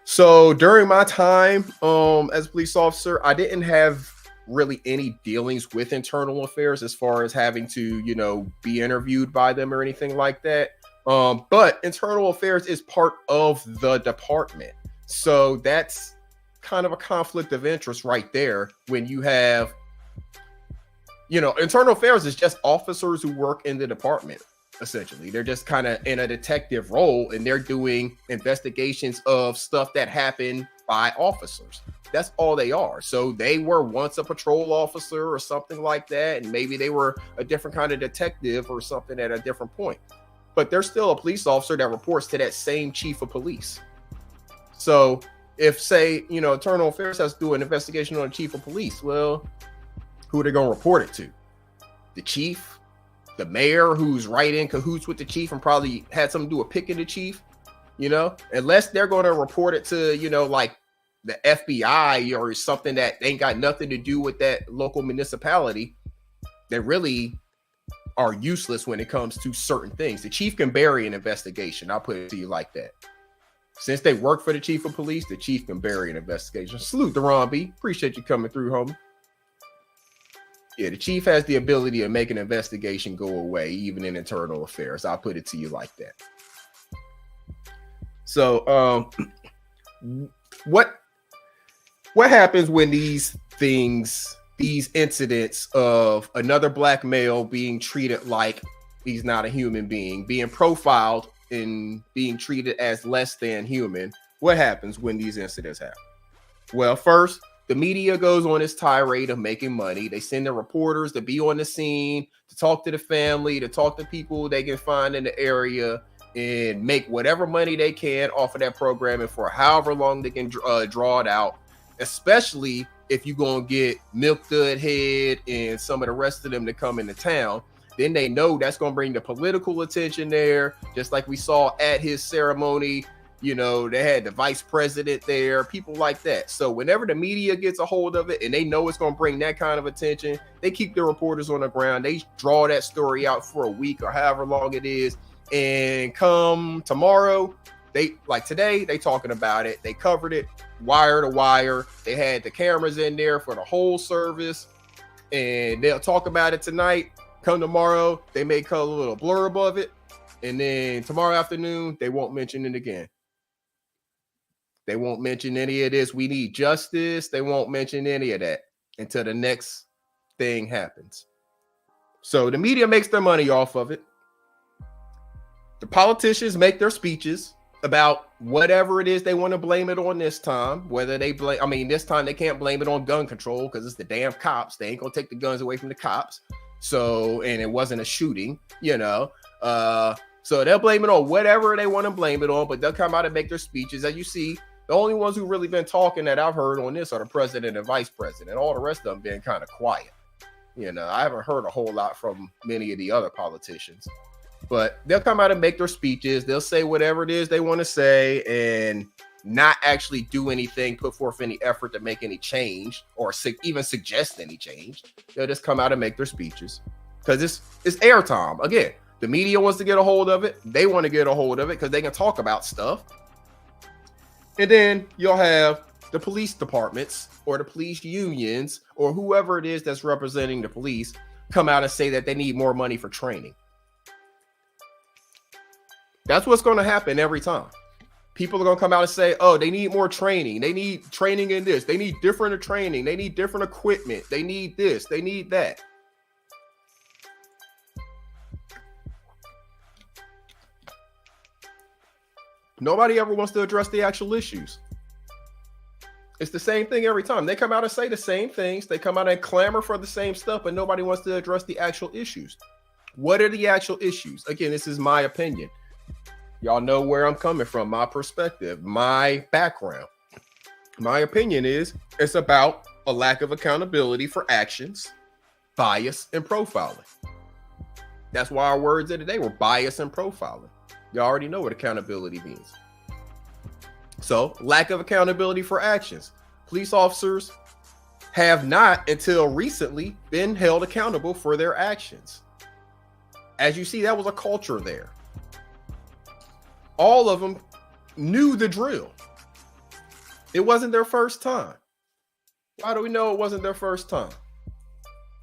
So during my time as a police officer, I didn't have really any dealings with internal affairs as far as having to, be interviewed by them or anything like that. But internal affairs is part of the department. So that's kind of a conflict of interest right there when you have internal affairs is just officers who work in the department. Essentially, they're just kind of in a detective role, and they're doing investigations of stuff that happened by officers. That's all they are. So they were once a patrol officer or something like that, and maybe they were a different kind of detective or something at a different point. But they're still a police officer that reports to that same chief of police. So if, say, internal affairs has to do an investigation on the chief of police, well, who are they going to report it to? The chief? The mayor, who's right in cahoots with the chief and probably had something to do with picking the chief? Unless they're going to report it to, like the FBI or something that ain't got nothing to do with that local municipality, they really are useless when it comes to certain things. The chief can bury an investigation. I'll put it to you like that. Since they work for the chief of police, the chief can bury an investigation. Salute, Deron B. Appreciate you coming through, homie. Yeah, the chief has the ability to make an investigation go away, even in internal affairs. I'll put it to you like that. So, what happens when these incidents of another black male being treated like he's not a human being, being profiled and being treated as less than human? What happens when these incidents happen? Well, first, the media goes on its tirade of making money. They send the reporters to be on the scene, to talk to the family, to talk to people they can find in the area, and make whatever money they can off of that programming for however long they can draw it out, especially if you're going to get Milk Dud Head and some of the rest of them to come into town. Then they know that's going to bring the political attention there, just like we saw at his ceremony. They had the vice president there, people like that. So whenever the media gets a hold of it and they know it's going to bring that kind of attention, they keep the reporters on the ground. They draw that story out for a week or however long it is. And come tomorrow, today, they talking about it. They covered it wire to wire. They had the cameras in there for the whole service, and they'll talk about it tonight. Come tomorrow, they may cut a little blurb of it. And then tomorrow afternoon, they won't mention it again. They won't mention any of this. We need justice. They won't mention any of that until the next thing happens. So the media makes their money off of it. The politicians make their speeches. about whatever it is they want to blame it on this time. Whether they blame, I mean, this time they can't blame it on gun control because it's the damn cops. They ain't gonna take the guns away from the cops. So, and it wasn't a shooting, so they'll blame it on whatever they want to blame it on, but they'll come out and make their speeches. As you see, the only ones who really been talking that I've heard on this are the president and vice president. All the rest of them been kind of quiet. I haven't heard a whole lot from many of the other politicians, but they'll come out and make their speeches. They'll say whatever it is they want to say and not actually do anything, put forth any effort to make any change or even suggest any change. They'll just come out and make their speeches because it's airtime. Again, the media wants to get a hold of it. They want to get a hold of it because they can talk about stuff. And then you'll have the police departments or the police unions or whoever it is that's representing the police come out and say that they need more money for training. That's what's going to happen every time. People are going to come out and say, oh, they need more training. They need training in this. They need different training. They need different equipment. They need this. They need that. Nobody ever wants to address the actual issues. It's the same thing every time. They come out and say the same things. They come out and clamor for the same stuff, but nobody wants to address the actual issues. What are the actual issues? Again, this is my opinion. Y'all know where I'm coming from, my perspective, my background. My opinion is it's about a lack of accountability for actions, bias, and profiling. That's why our words of today were bias and profiling. You already know what accountability means. So, lack of accountability for actions. Police officers have not, until recently, been held accountable for their actions. As you see, that was a culture there. All of them knew the drill. It wasn't their first time. Why do we know it wasn't their first time?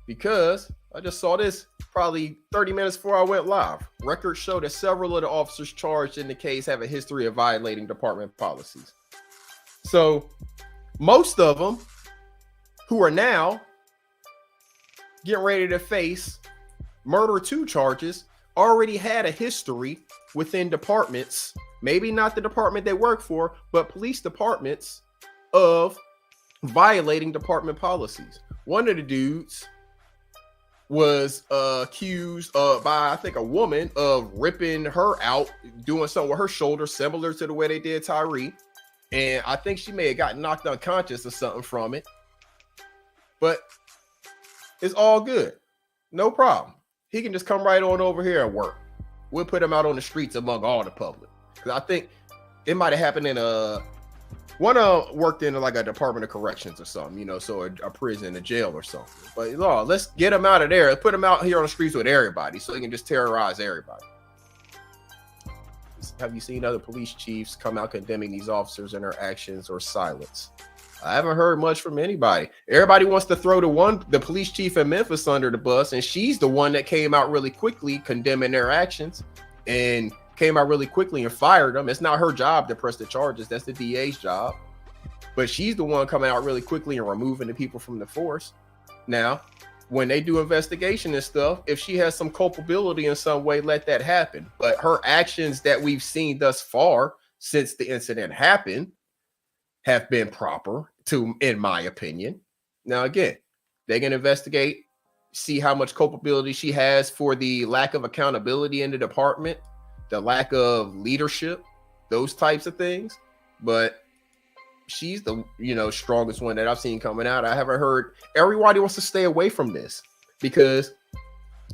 Because I just saw this probably 30 minutes before I went live. Records show that several of the officers charged in the case have a history of violating department policies. So most of them who are now getting ready to face murder 2 charges already had a history within departments, maybe not the department they work for, but police departments, of violating department policies. One of the dudes was accused by, I think, a woman of ripping her out, doing something with her shoulder similar to the way they did Tyree. And I think she may have gotten knocked unconscious or something from it. But it's all good. No problem. He can just come right on over here and work. We'll put him out on the streets among all the public. Because I think it might have happened in one worked in like a Department of Corrections or something, so a prison, a jail or something. But let's get him out of there. Let's put him out here on the streets with everybody so he can just terrorize everybody. Have you seen other police chiefs come out condemning these officers and their actions or silence? I haven't heard much from anybody. Everybody wants to throw the police chief in Memphis under the bus, and she's the one that came out really quickly condemning their actions and came out really quickly and fired them. It's not her job to press the charges. That's the DA's job. But she's the one coming out really quickly and removing the people from the force. Now, when they do investigation and stuff, if she has some culpability in some way, let that happen. But her actions that we've seen thus far since the incident happened have been proper, in my opinion. Now, again, they can investigate, see how much culpability she has for the lack of accountability in the department, the lack of leadership, those types of things. But she's the strongest one that I've seen coming out. I haven't heard. Everybody wants to stay away from this, because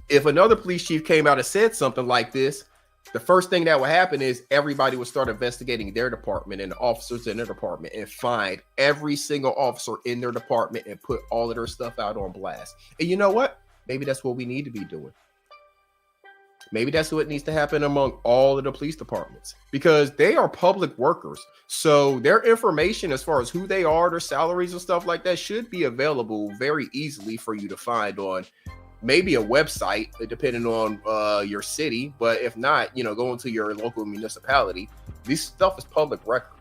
if another police chief came out and said something like this, the first thing that would happen is everybody would start investigating their department and the officers in their department and find every single officer in their department and put all of their stuff out on blast. And you know what? Maybe that's what we need to be doing. Maybe that's what needs to happen among all of the police departments, because they are public workers. So their information as far as who they are, their salaries and stuff like that should be available very easily for you to find on maybe a website, depending on your city. But if not, go into your local municipality. This stuff is public record.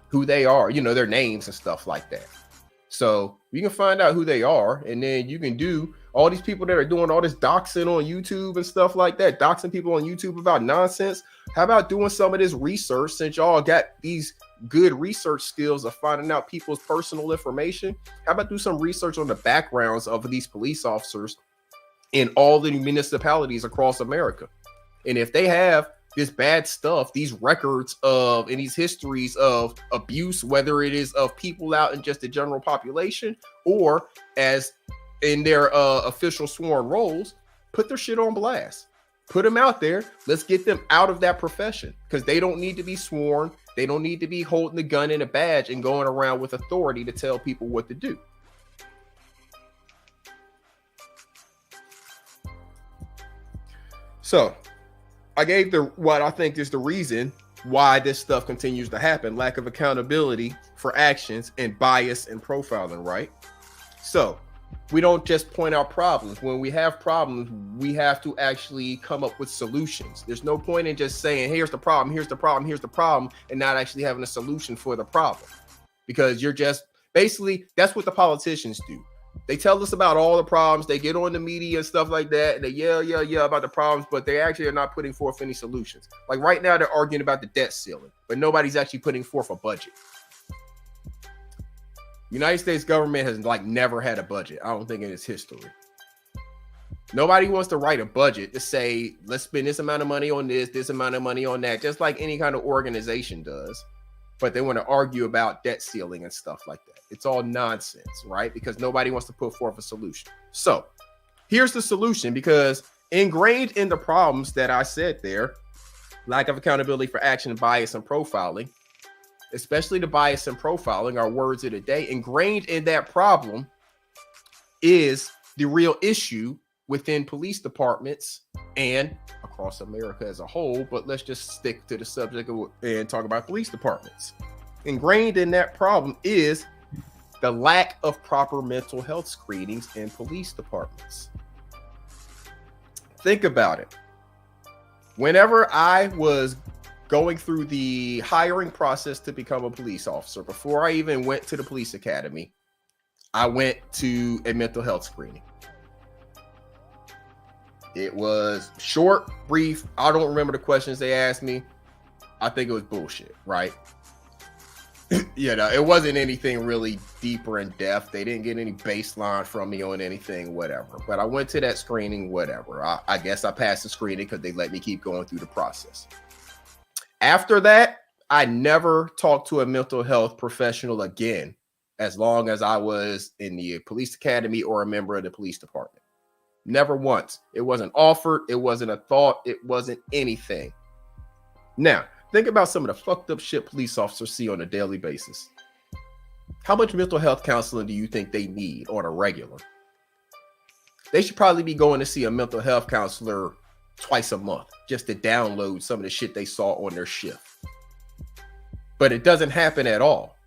Who they are, their names and stuff like that. So you can find out who they are, and then you can do All these people that are doing all this doxing on YouTube and stuff like that, doxing people on YouTube about nonsense. How about doing some of this research, since y'all got these good research skills of finding out people's personal information? How about do some research on the backgrounds of these police officers in all the municipalities across America? And if they have this bad stuff, these records of and these histories of abuse, whether it is of people out in just the general population or as in their official sworn roles, put their shit on blast. Put them out there. Let's get them out of that profession, because they don't need to be sworn. They don't need to be holding the gun and a badge and going around with authority to tell people what to do. So I gave what I think is the reason why this stuff continues to happen: lack of accountability for actions and bias and profiling, right? So we don't just point out problems. When we have problems, we have to actually come up with solutions. There's no point in just saying, here's the problem, here's the problem, here's the problem, and not actually having a solution for the problem. Because you're just basically, that's what the politicians do. They tell us about all the problems. They get on the media and stuff like that, and they yell about the problems, but they actually are not putting forth any solutions. Like right now, they're arguing about the debt ceiling, but nobody's actually putting forth a budget. United States government has never had a budget, I don't think, in its history. Nobody wants to write a budget to say, let's spend this amount of money on this amount of money on that, just like any kind of organization does. But they want to argue about debt ceiling and stuff like that. It's all nonsense, right? Because nobody wants to put forth a solution. So here's the solution, because ingrained in the problems that I said there, lack of accountability for action, bias, and profiling, especially the bias and profiling, our words of the day, ingrained in that problem is the real issue within police departments and across America as a whole. But let's just stick to the subject and talk about police departments. Ingrained in that problem is the lack of proper mental health screenings in police departments. Think about it. Whenever I was going through the hiring process to become a police officer, before I even went to the police academy, I went to a mental health screening. It was short, brief. I don't remember the questions they asked me. I think it was bullshit, right? It wasn't anything really deeper in depth. They didn't get any baseline from me on anything, whatever. But I went to that screening, whatever. I guess I passed the screening because they let me keep going through the process. After that, I never talked to a mental health professional again, as long as I was in the police academy or a member of the police department. Never once. It wasn't offered. It wasn't a thought. It wasn't anything. Now, think about some of the fucked up shit police officers see on a daily basis. How much mental health counseling do you think they need on a regular? They should probably be going to see a mental health counselor twice a month just to download some of the shit they saw on their shift. But it doesn't happen at all.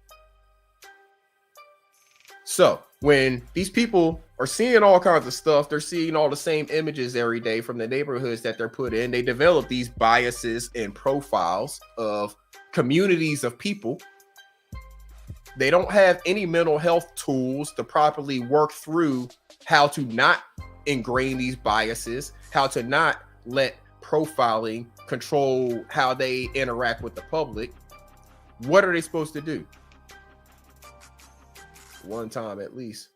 So when these people are seeing all kinds of stuff, they're seeing all the same images every day from the neighborhoods that they're put in. They develop these biases and profiles of communities of people. They don't have any mental health tools to properly work through how to not ingrain these biases, how to not let profiling control how they interact with the public. What are they supposed to do? One time at least.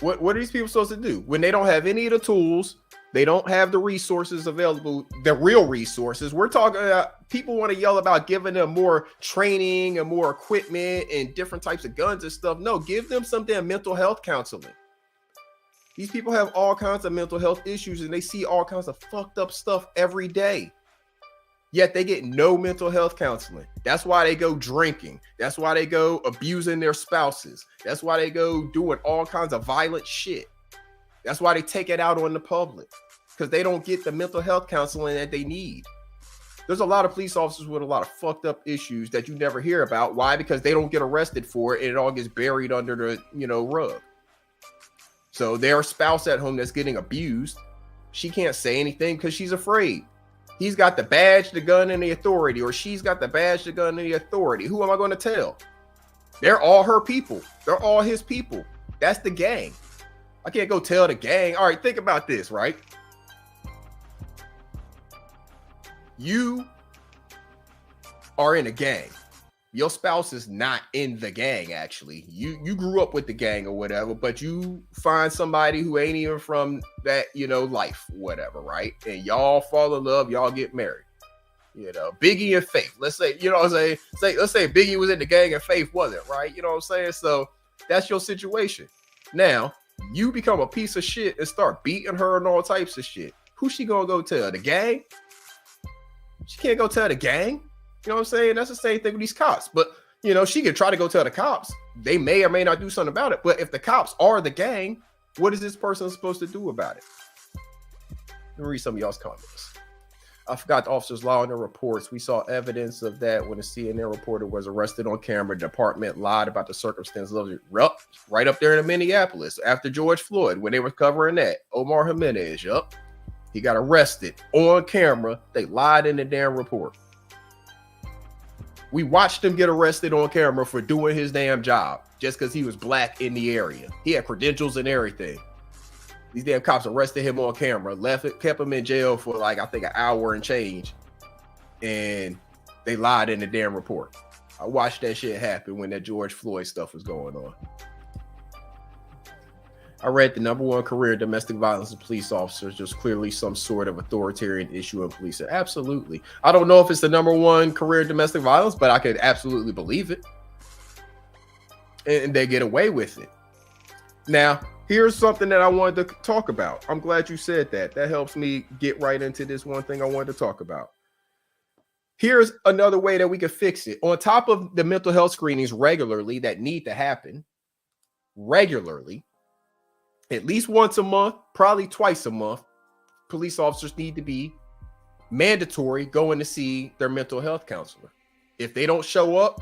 What are these people supposed to do when they don't have any of the tools? They don't have the resources available, the real resources. We're talking about people want to yell about giving them more training and more equipment and different types of guns and stuff. No, give them some damn mental health counseling. These people have all kinds of mental health issues and they see all kinds of fucked up stuff every day. Yet they get no mental health counseling. That's why they go drinking. That's why they go abusing their spouses. That's why they go doing all kinds of violent shit. That's why they take it out on the public, because they don't get the mental health counseling that they need. There's a lot of police officers with a lot of fucked up issues that you never hear about. Why? Because they don't get arrested for it and it all gets buried under the rug. So their spouse at home that's getting abused, she can't say anything because she's afraid. He's got the badge, the gun, and the authority, or she's got the badge, the gun, and the authority. Who am I going to tell? They're all her people. They're all his people. That's the gang. I can't go tell the gang. All right, think about this, right? You are in a gang. Your spouse is not in the gang, actually. You grew up with the gang or whatever, but you find somebody who ain't even from that, life, whatever, right? And y'all fall in love, y'all get married. Biggie and Faith. Let's say, what I'm saying? Let's say Biggie was in the gang and Faith wasn't, right? You know what I'm saying? So that's your situation. Now, you become a piece of shit and start beating her and all types of shit. Who's she gonna go tell? The gang? She can't go tell the gang. You know what I'm saying? That's the same thing with these cops. But, she could try to go tell the cops. They may or may not do something about it. But if the cops are the gang, what is this person supposed to do about it? Let me read some of y'all's comments. I forgot the officers lied on their reports. We saw evidence of that when a CNN reporter was arrested on camera. The department lied about the circumstances of it. Right up there in Minneapolis after George Floyd, when they were covering that. Omar Jimenez, he got arrested on camera. They lied in the damn report. We watched him get arrested on camera for doing his damn job just because he was black in the area. He had credentials and everything. These damn cops arrested him on camera, kept him in jail for I think an hour and change. And they lied in the damn report. I watched that shit happen when that George Floyd stuff was going on. I read the #1 career domestic violence of police officers. There's clearly some sort of authoritarian issue in policing. Absolutely. I don't know if it's the #1 career domestic violence, but I could absolutely believe it. And they get away with it. Now, here's something that I wanted to talk about. I'm glad you said that. That helps me get right into this one thing I wanted to talk about. Here's another way that we could fix it. On top of the mental health screenings regularly that need to happen, regularly, at least once a month, probably twice a month, police officers need to be mandatory going to see their mental health counselor. If they don't show up,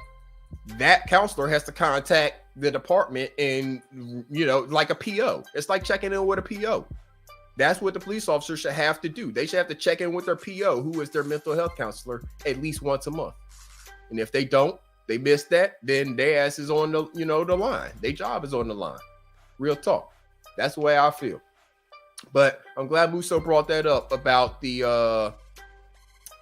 that counselor has to contact the department and, like a PO. It's like checking in with a PO. That's what the police officers should have to do. They should have to check in with their PO, who is their mental health counselor, at least once a month. And if they don't, they miss that, then their ass is on the, the line. Their job is on the line. Real talk. That's the way I feel. But I'm glad Musso brought that up about the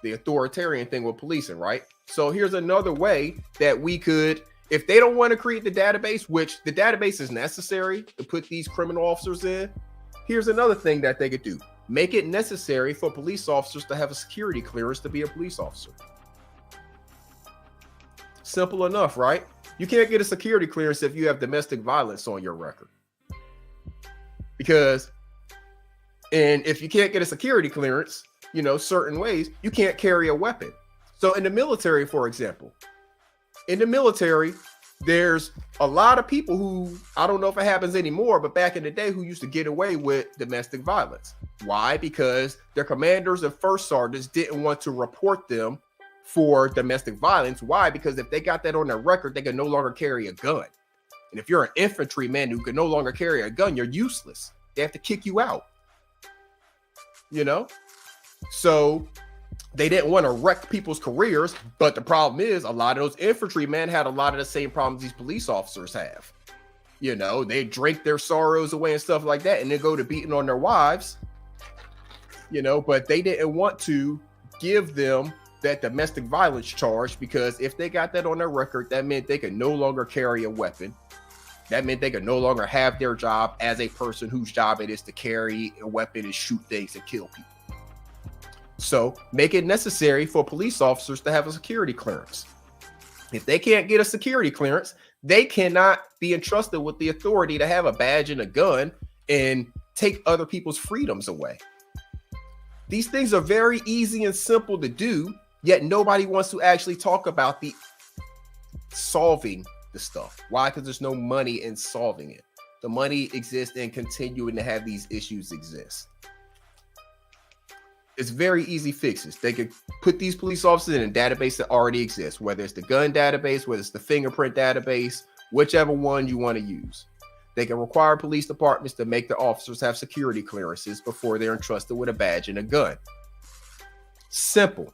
authoritarian thing with policing, right? So here's another way that we could, if they don't want to create the database, which the database is necessary to put these criminal officers in, here's another thing that they could do. Make it necessary for police officers to have a security clearance to be a police officer. Simple enough, right? You can't get a security clearance if you have domestic violence on your record. Because, and if you can't get a security clearance, certain ways, you can't carry a weapon. So in the military, for example, in the military, there's a lot of people who, I don't know if it happens anymore, but back in the day, who used to get away with domestic violence. Why? Because their commanders and first sergeants didn't want to report them for domestic violence. Why? Because if they got that on their record, they could no longer carry a gun. And if you're an infantryman who can no longer carry a gun, you're useless. They have to kick you out. So they didn't want to wreck people's careers. But the problem is, a lot of those infantrymen had a lot of the same problems these police officers have. They drink their sorrows away and stuff like that, and they go to beating on their wives. But they didn't want to give them that domestic violence charge, because if they got that on their record, that meant they could no longer carry a weapon. That meant they could no longer have their job as a person whose job it is to carry a weapon and shoot things and kill people. So make it necessary for police officers to have a security clearance. If they can't get a security clearance, they cannot be entrusted with the authority to have a badge and a gun and take other people's freedoms away. These things are very easy and simple to do, yet nobody wants to actually talk about the solving the stuff. Why? Because there's no money in solving it. The money exists in continuing to have these issues exist. It's very easy fixes. They could put these police officers in a database that already exists, whether it's the gun database, whether it's the fingerprint database, whichever one you want to use. They can require police departments to make their officers have security clearances before they're entrusted with a badge and a gun. Simple.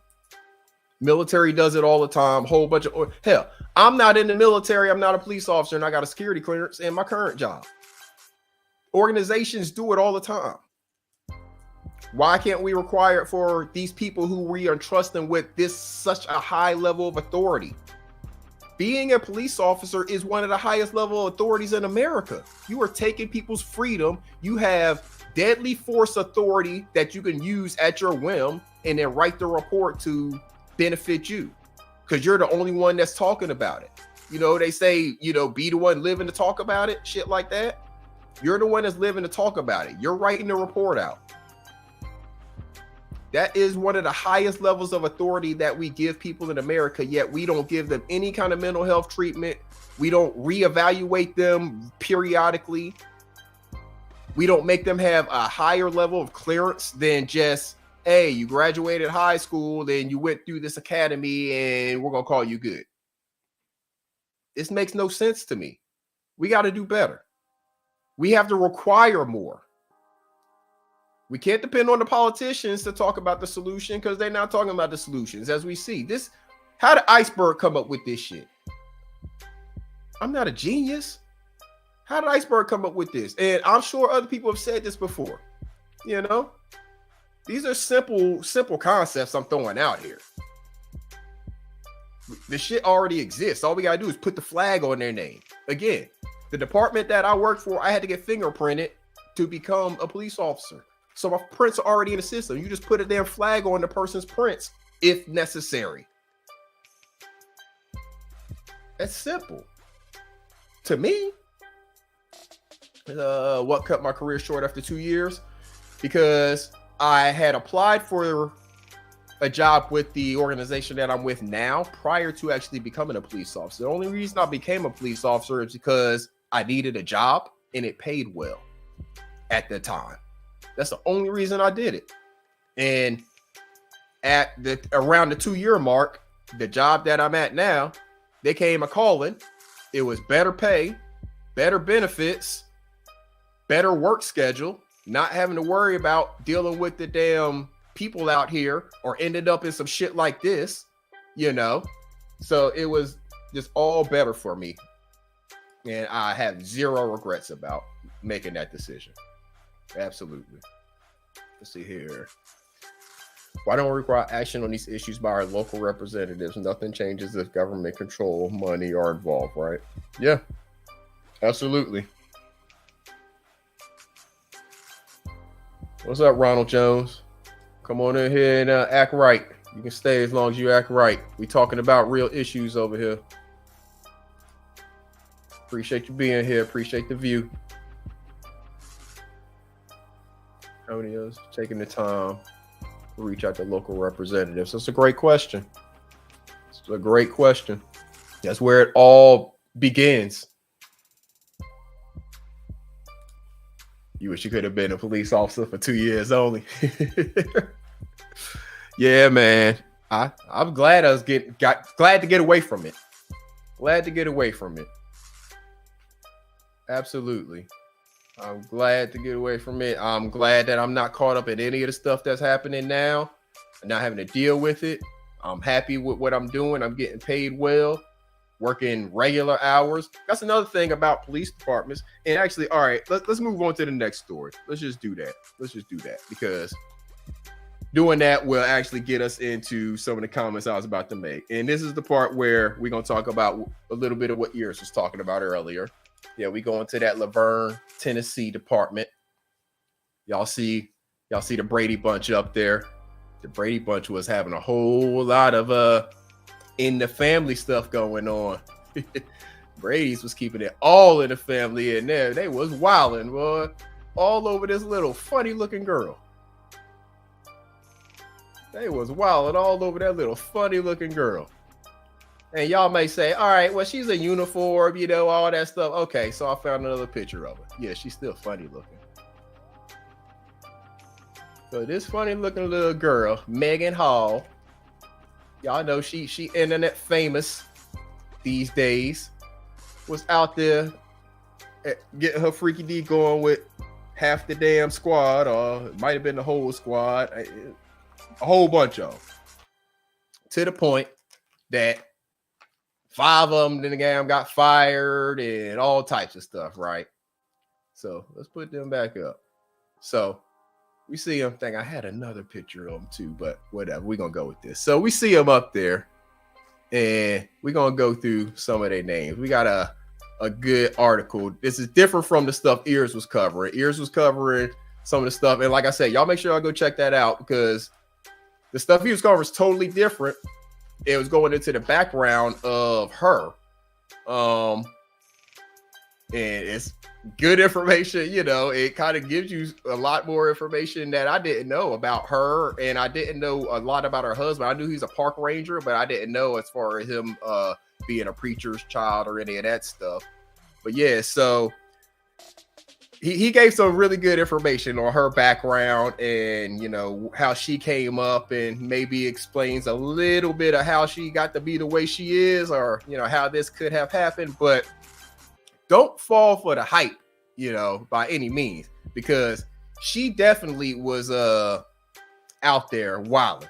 Military does it all the time. Whole bunch of, hell, I'm not in the military. I'm not a police officer, and I got a security clearance in my current job. Organizations do it all the time. Why can't we require it for these people who we are trusting with this such a high level of authority? Being a police officer is one of the highest level authorities in America. You are taking people's freedom. You have deadly force authority that you can use at your whim and then write the report to benefit you because you're the only one that's talking about it. You know, they say, you know, be the one living to talk about it, shit like that. You're the one that's living to talk about it. You're writing the report out. That is one of the highest levels of authority that we give people in America, yet we don't give them any kind of mental health treatment. We don't reevaluate them periodically. We don't make them have a higher level of clearance than just, hey, you graduated high school, then you went through this academy and we're going to call you good. This makes no sense to me. We got to do better. We have to require more. We can't depend on the politicians to talk about the solution because they're not talking about the solutions. As we see this, how did Iceberg come up with this shit? I'm not a genius. How did Iceberg come up with this? And I'm sure other people have said this before. You know, these are simple concepts I'm throwing out here. The shit already exists. All we gotta do is put the flag on their name. Again, the department that I work for, I had to get fingerprinted to become a police officer. So my prints are already in the system. You just put a damn flag on the person's prints if necessary. That's simple. To me, what cut my career short after 2 years? Because I had applied for a job with the organization that I'm with now prior to actually becoming a police officer. The only reason I became a police officer is because I needed a job and it paid well at the time. That's the only reason I did it. And at around the 2-year mark, the job that I'm at now, they came a calling. It was better pay, better benefits, better work schedule, not having to worry about dealing with the damn people out here or ended up in some shit like this, you know? So it was just all better for me. And I have zero regrets about making that decision. Absolutely. Let's see here. Why don't we require action on these issues by our local representatives? Nothing changes if government control, money are involved, right? Yeah, absolutely. What's up, Ronald Jones? Come on in here and act right. You can stay as long as you act right. We talking about real issues over here. Appreciate you being here. Appreciate the view. Antonio's taking the time to reach out to local representatives. That's a great question. It's a great question. That's where it all begins. You wish you could have been a police officer for 2 years only. Yeah, man. I'm glad I was glad to get away from it. Glad to get away from it. Absolutely. I'm glad to get away from it. I'm glad that I'm not caught up in any of the stuff that's happening now and not having to deal with it. I'm happy with what I'm doing. I'm getting paid well, working regular hours. That's another thing about police departments. And actually, all right, let's move on to the next story. Let's just do that. Because doing that will actually get us into some of the comments I was about to make. And this is the part where we're going to talk about a little bit of what Iris was talking about earlier. Yeah, we go into that Laverne, Tennessee department. Y'all see the Brady Bunch up there. The Brady Bunch was having a whole lot of in the family stuff going on. Brady's was keeping it all in the family in there. They was wilding, boy, all over this little funny looking girl. They was wilding all over that little funny looking girl. And y'all may say, all right, well, she's a uniform, you know, all that stuff. Okay, so I found another picture of her. Yeah, she's still funny looking. So this funny looking little girl, Megan Hall, y'all know she internet famous these days, was out there getting her freaky D going with half the damn squad, or it might have been the whole squad, a whole bunch of them. To the point that 5 of them in the game got fired and all types of stuff, right? So let's put them back up. So we see him. I had another picture of him too, but whatever. We're going to go with this. So we see him up there, and we're going to go through some of their names. We got a good article. This is different from the stuff Ears was covering. Ears was covering some of the stuff. And like I said, y'all make sure y'all go check that out, because the stuff he was covering is totally different. It was going into the background of her. And it's good information. You know, it kind of gives you a lot more information that I didn't know about her. And I didn't know a lot about her husband. I knew he's a park ranger, but I didn't know as far as him being a preacher's child or any of that stuff. But yeah, so he gave some really good information on her background and, you know, how she came up, and maybe explains a little bit of how she got to be the way she is, or, you know, how this could have happened. But don't fall for the hype, you know, by any means, because she definitely was out there wilding.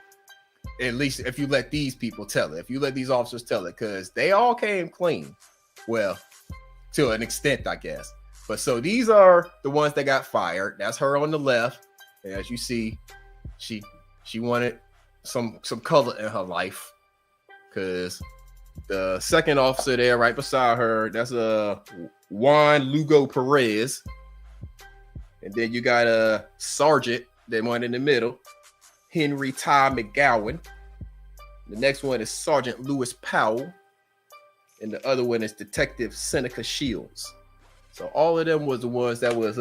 At least if you let these people tell it, if you let these officers tell it, because they all came clean. Well, to an extent, I guess. But so these are the ones that got fired. That's her on the left. And as you see, she wanted some color in her life, because the second officer there right beside her, that's Juan Lugo Perez. And then you got a sergeant, the one in the middle, Henry Ty McGowan. The next one is Sergeant Lewis Powell. And the other one is Detective Seneca Shields. So all of them was the ones that was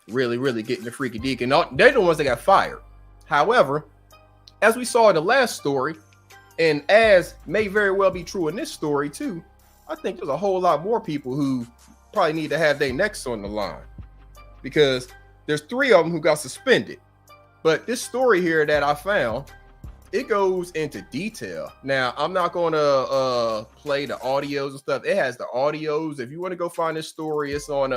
really, really getting the freaky deek. And they're the ones that got fired. However, as we saw in the last story, and as may very well be true in this story too, I think there's a whole lot more people who probably need to have their necks on the line, because there's 3 of them who got suspended. But this story here that I found, it goes into detail. Now, I'm not going to play the audios and stuff. It has the audios. If you want to go find this story, it's on,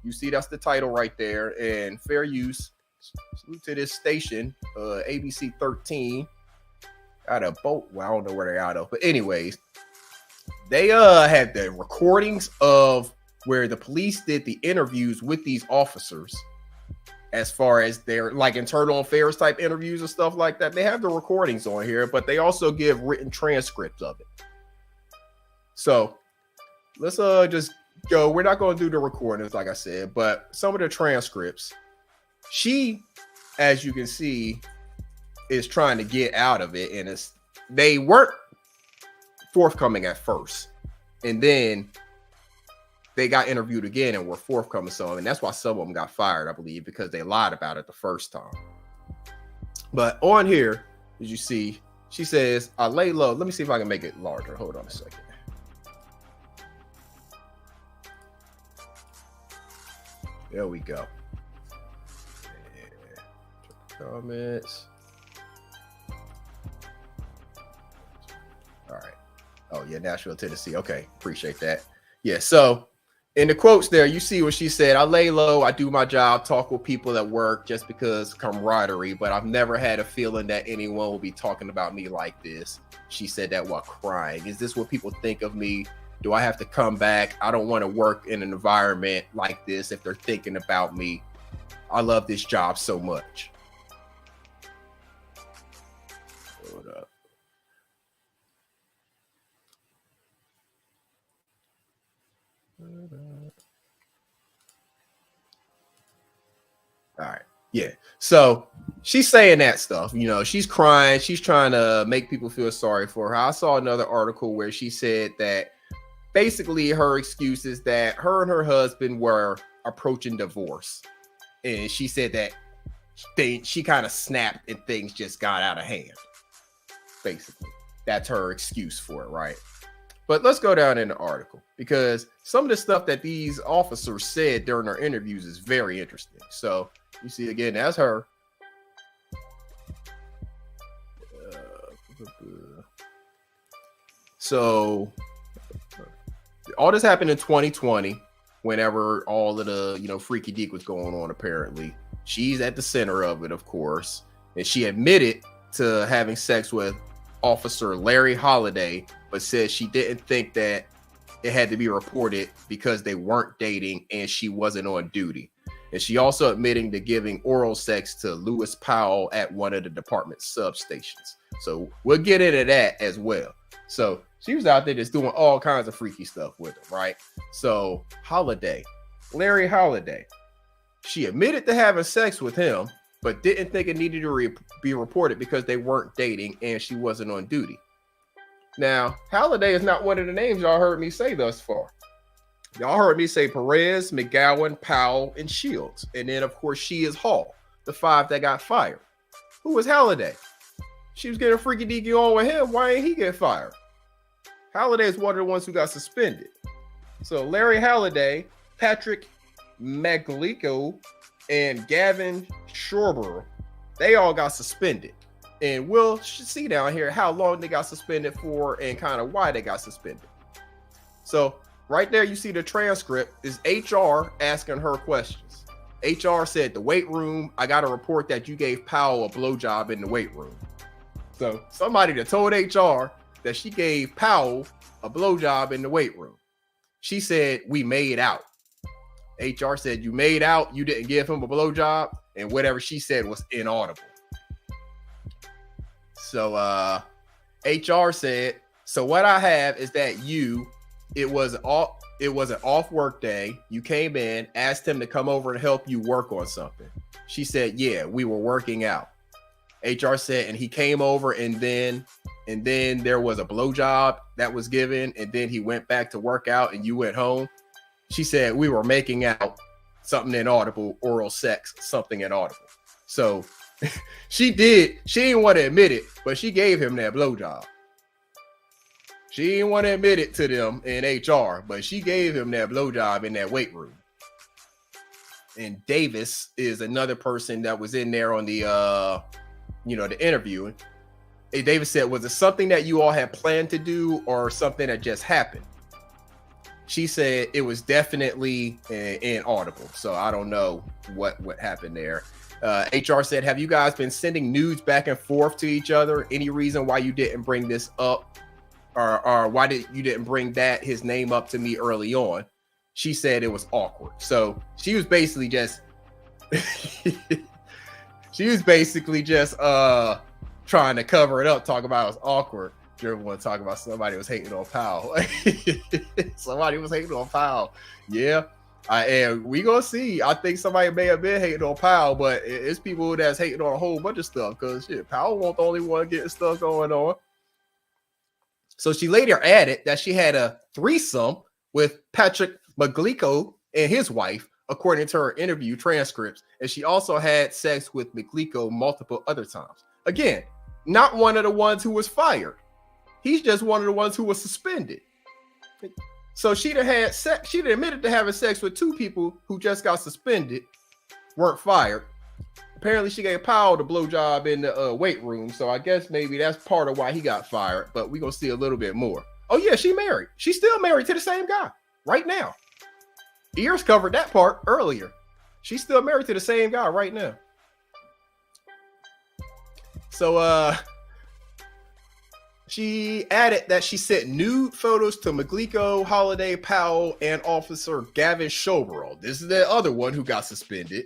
you see that's the title right there, and fair use. Salute to this station, ABC 13, out of Boat. Well, I don't know where they're out of, but anyways, they had the recordings of where the police did the interviews with these officers, as far as their like internal affairs type interviews and stuff like that. They have the recordings on here, but they also give written transcripts of it. So let's just go. We're not going to do the recordings, like I said, but some of the transcripts, she, as you can see, is trying to get out of it, and they weren't forthcoming at first, and then they got interviewed again and were forthcoming some, and that's why some of them got fired, I believe, because they lied about it the first time. But on here, as you see, she says, I lay low. Let me see if I can make it larger. Hold on a second. There we go. Comments. All right. Oh, yeah, Nashville, Tennessee. Okay, appreciate that. Yeah, so in the quotes there, you see what she said. I lay low, I do my job, talk with people at work just because camaraderie, but I've never had a feeling that anyone will be talking about me like this. She said that while crying. Is this what people think of me? Do I have to come back? I don't want to work in an environment like this if they're thinking about me. I love this job so much. Hold up. All right. Yeah. So she's saying that stuff, you know, she's crying. She's trying to make people feel sorry for her. I saw another article where she said that basically her excuse is that her and her husband were approaching divorce. And she said that she kind of snapped and things just got out of hand. Basically, that's her excuse for it, right? But let's go down in the article, because some of the stuff that these officers said during their interviews is very interesting. So you see, again, that's her. So all this happened in 2020, whenever all of the, you know, freaky deek was going on, apparently. She's at the center of it, of course. And she admitted to having sex with Officer Larry Holiday, but said she didn't think that it had to be reported because they weren't dating and she wasn't on duty. And she also admitting to giving oral sex to Lewis Powell at one of the department's substations. So we'll get into that as well. So she was out there just doing all kinds of freaky stuff with him, right? So Larry Holiday, she admitted to having sex with him, but didn't think it needed to be reported because they weren't dating and she wasn't on duty. Now, Holiday is not one of the names y'all heard me say thus far. Y'all heard me say Perez, McGowan, Powell, and Shields. And then, of course, she is Hall, the 5 that got fired. Who was Holiday? She was getting freaky deaky on with him. Why ain't he get fired? Holiday is one of the ones who got suspended. So Larry Holiday, Patrick Maglico, and Gavin Schorber, they all got suspended. And we'll see down here how long they got suspended for and kind of why they got suspended. So right there, you see the transcript is HR asking her questions. HR said, the weight room, I got a report that you gave Powell a blowjob in the weight room. So somebody that told HR that she gave Powell a blowjob in the weight room. She said, we made out. HR said, you made out, you didn't give him a blowjob, and whatever she said was inaudible. So HR said, so what I have is that it was an off work day. You came in, asked him to come over and help you work on something. She said, yeah, we were working out. HR said, and he came over and then there was a blowjob that was given, and then he went back to work out and you went home. She said, we were making out, something inaudible, oral sex, something inaudible. So she didn't want to admit it, but she gave him that blowjob. She didn't want to admit it to them in HR, but she gave him that blowjob in that weight room. And Davis is another person that was in there on the, the interview. And Davis said, was it something that you all had planned to do or something that just happened? She said it was definitely inaudible. So I don't know what happened there. HR said, have you guys been sending nudes back and forth to each other? Any reason why you didn't bring this up? Or why you didn't bring his name up to me early on? She said it was awkward. So she was basically just trying to cover it up, talk about it was awkward. You want to talk about somebody was hating on Powell. Somebody was hating on Powell. Yeah. And we gonna see. I think somebody may have been hating on Powell, but it's people that's hating on a whole bunch of stuff because Powell wasn't the only one getting stuff going on. So she later added that she had a threesome with Patrick Maglico and his wife, according to her interview transcripts. And she also had sex with Maglico multiple other times. Again, not one of the ones who was fired. He's just one of the ones who was suspended. So she'd admitted to having sex with 2 people who just got suspended, weren't fired. Apparently she gave Powell the blowjob in the weight room. So I guess maybe that's part of why he got fired, but we're going to see a little bit more. Oh yeah, she married. She's still married to the same guy right now. Ears covered that part earlier. She's still married to the same guy right now. So she added that she sent nude photos to Maglico, Holiday, Powell, and Officer Gavin Schoberl. This is the other one who got suspended.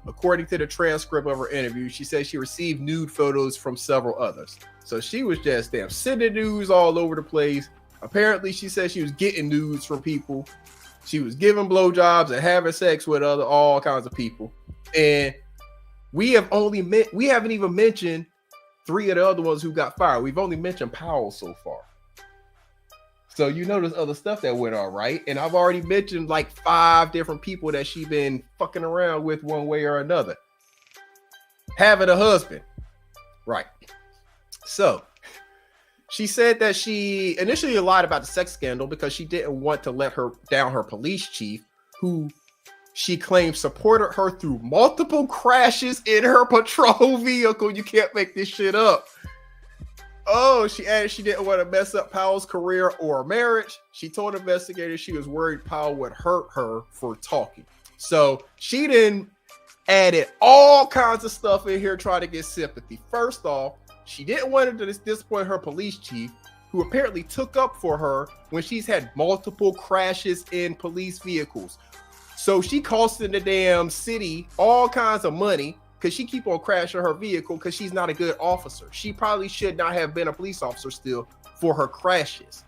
According to the transcript of her interview, she said she received nude photos from several others. So she was just sending nudes all over the place. Apparently, she said she was getting nudes from people. She was giving blowjobs and having sex with all kinds of people. And we haven't even mentioned 3 of the other ones who got fired. We've only mentioned Powell so far. So there's other stuff that went on, right? And I've already mentioned like 5 different people that she been fucking around with one way or another. Having a husband. Right. So she said that she initially lied about the sex scandal because she didn't want to let her police chief, who she claimed supported her through multiple crashes in her patrol vehicle. You can't make this shit up. Oh, she added she didn't want to mess up Powell's career or marriage. She told investigators she was worried Powell would hurt her for talking. So she then added all kinds of stuff in here trying to get sympathy. First off, she didn't want to disappoint her police chief, who apparently took up for her when she's had multiple crashes in police vehicles. So she costing the damn city all kinds of money because she keep on crashing her vehicle because she's not a good officer. She probably should not have been a police officer still for her crashes.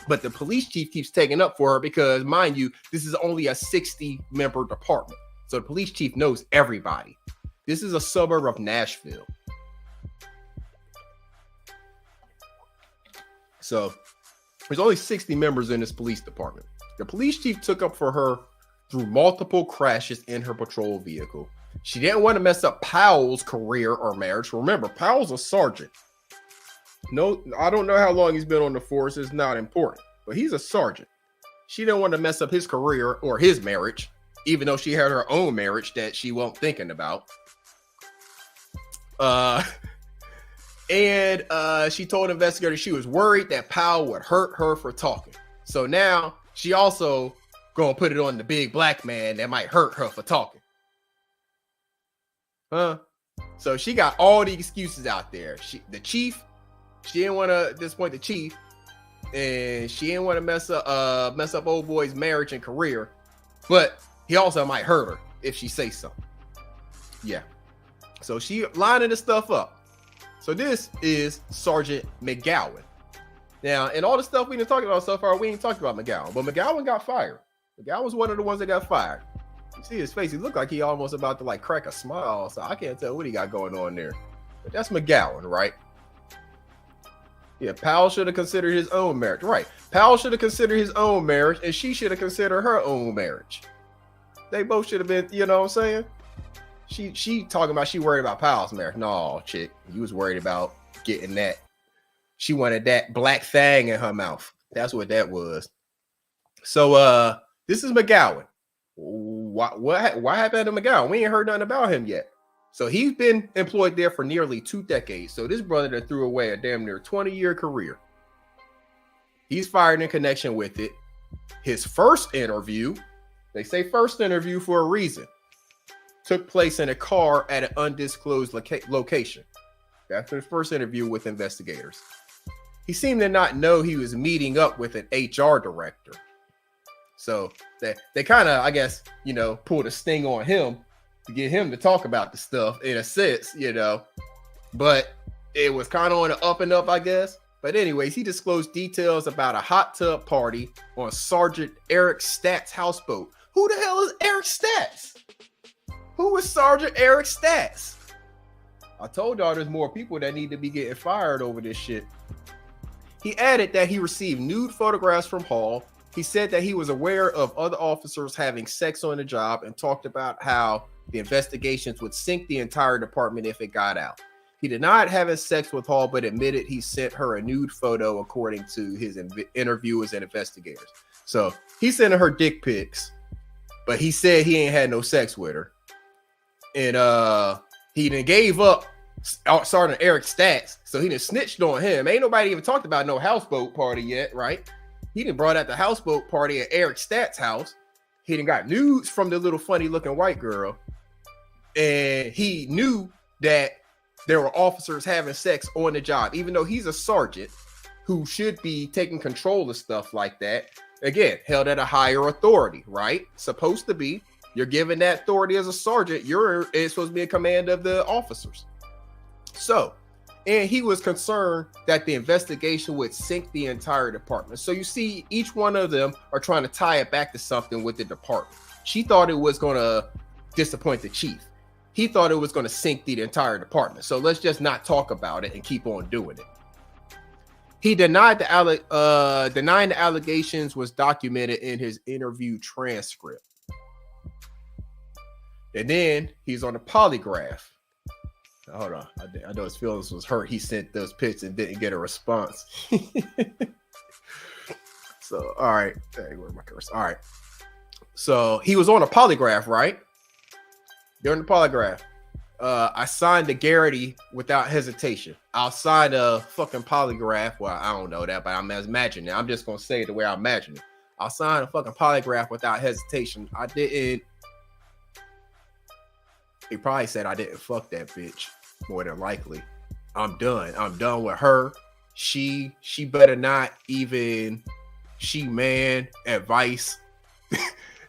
But the police chief keeps taking up for her because, mind you, this is only a 60-member department. So the police chief knows everybody. This is a suburb of Nashville. So there's only 60 members in this police department. The police chief took up for her through multiple crashes in her patrol vehicle. She didn't want to mess up Powell's career or marriage. Remember, Powell's a sergeant. No, I don't know how long he's been on the force. It's not important, but he's a sergeant. She didn't want to mess up his career or his marriage, even though she had her own marriage that she wasn't thinking about. She told investigators she was worried that Powell would hurt her for talking. So now she also gonna put it on the big black man that might hurt her for talking. So she got all the excuses out there. She didn't want to disappoint the chief, and she didn't want to mess up old boy's marriage and career, but he also might hurt her if she says something. Yeah. So she lining this stuff up. So this is Sergeant McGowan. Now, in all the stuff we've been talking about so far, we ain't talked about McGowan, but McGowan got fired. McGowan was one of the ones that got fired. You see his face, he looked like he almost about to like crack a smile, so I can't tell what he got going on there. But that's McGowan, right? Yeah, Powell should have considered his own marriage. Right. Powell should have considered his own marriage, and she should have considered her own marriage. They both should have been, you know what I'm saying? She talking about she worried about Powell's marriage. No, chick, you was worried about getting that. She wanted that black thing in her mouth. That's what that was. So this is McGowan. What happened to McGowan? We ain't heard nothing about him yet. So he's been employed there for nearly 2 decades. So this brother that threw away a damn near 20-year career. He's fired in connection with it. His first interview, they say first interview for a reason, took place in a car at an undisclosed location. That's his first interview with investigators. He seemed to not know he was meeting up with an HR director. So they kind of, I guess, pulled a sting on him to get him to talk about the stuff in a sense, but it was kind of on the up and up, I guess. But anyways, he disclosed details about a hot tub party on Sergeant Eric Statz's houseboat. Who the hell is Eric Statz? Who is Sergeant Eric Statz? I told y'all there's more people that need to be getting fired over this shit. He added that he received nude photographs from Hall. He said that he was aware of other officers having sex on the job and talked about how the investigations would sink the entire department if it got out. He denied having sex with Hall, but admitted he sent her a nude photo, according to his interviewers and investigators. So he sent her dick pics, but he said he ain't had no sex with her. And he then gave up Sergeant Eric Statz, so he done snitched on him. Ain't nobody even talked about no houseboat party yet, right? He done brought out the houseboat party at Eric Statz's house. He done got nudes from the little funny looking white girl. And he knew that there were officers having sex on the job, even though he's a sergeant who should be taking control of stuff like that. Again, held at a higher authority, right? Supposed to be. You're given that authority as a sergeant. You're supposed to be in command of the officers. So, and he was concerned that the investigation would sink the entire department. So you see, each one of them are trying to tie it back to something with the department. She thought it was going to disappoint the chief. He thought it was going to sink the entire department. So let's just not talk about it and keep on doing it. He denied denying the allegations was documented in his interview transcript. And then he's on a polygraph. Hold on. I know his feelings was hurt. He sent those pics and didn't get a response. So, all right. Hey, where's my cursor? All right. So he was on a polygraph, right? During the polygraph, I signed the Garrity without hesitation. I'll sign a fucking polygraph. Well, I don't know that, but I'm imagining it. I'm just going to say it the way I imagine it. I'll sign a fucking polygraph without hesitation. I didn't. He probably said I didn't fuck that bitch. More than likely. I'm done. I'm done with her. she better not even man advice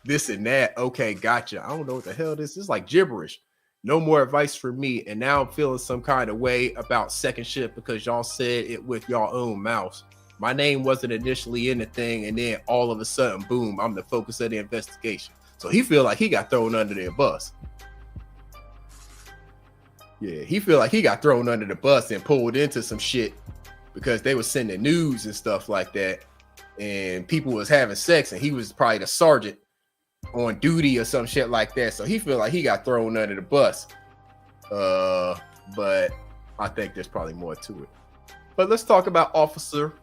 this and that. Okay, gotcha. I don't know what the hell this is, like gibberish. No more advice for me. And now I'm feeling some kind of way about second shift because y'all said it with y'all own mouths. My name wasn't initially in the thing, and then all of a sudden, boom, I'm the focus of the investigation. So he feel like he got thrown under the bus. Yeah, he feel like he got thrown under the bus and pulled into some shit because they were sending news and stuff like that, and people was having sex, and he was probably the sergeant on duty or some shit like that. So he feel like he got thrown under the bus. But I think there's probably more to it. But let's talk about Officer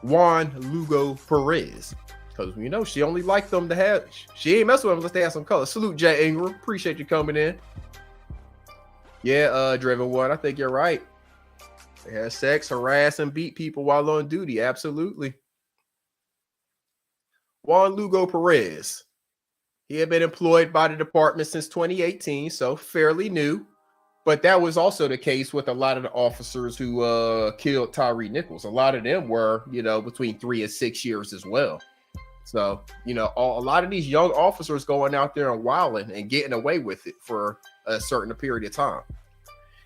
Juan Lugo Perez, because you know she only liked them to have. She ain't messing with them unless they have some color. Salute, Jay Ingram. Appreciate you coming in. Yeah, Driven One. I think you're right. They had sex, harass, and beat people while on duty. Absolutely. Juan Lugo Perez. He had been employed by the department since 2018, so fairly new. But that was also the case with a lot of the officers who killed Tyree Nichols. A lot of them were, you know, between 3 and 6 years as well. So, you know, a lot of these young officers going out there and wilding and getting away with it for a certain period of time.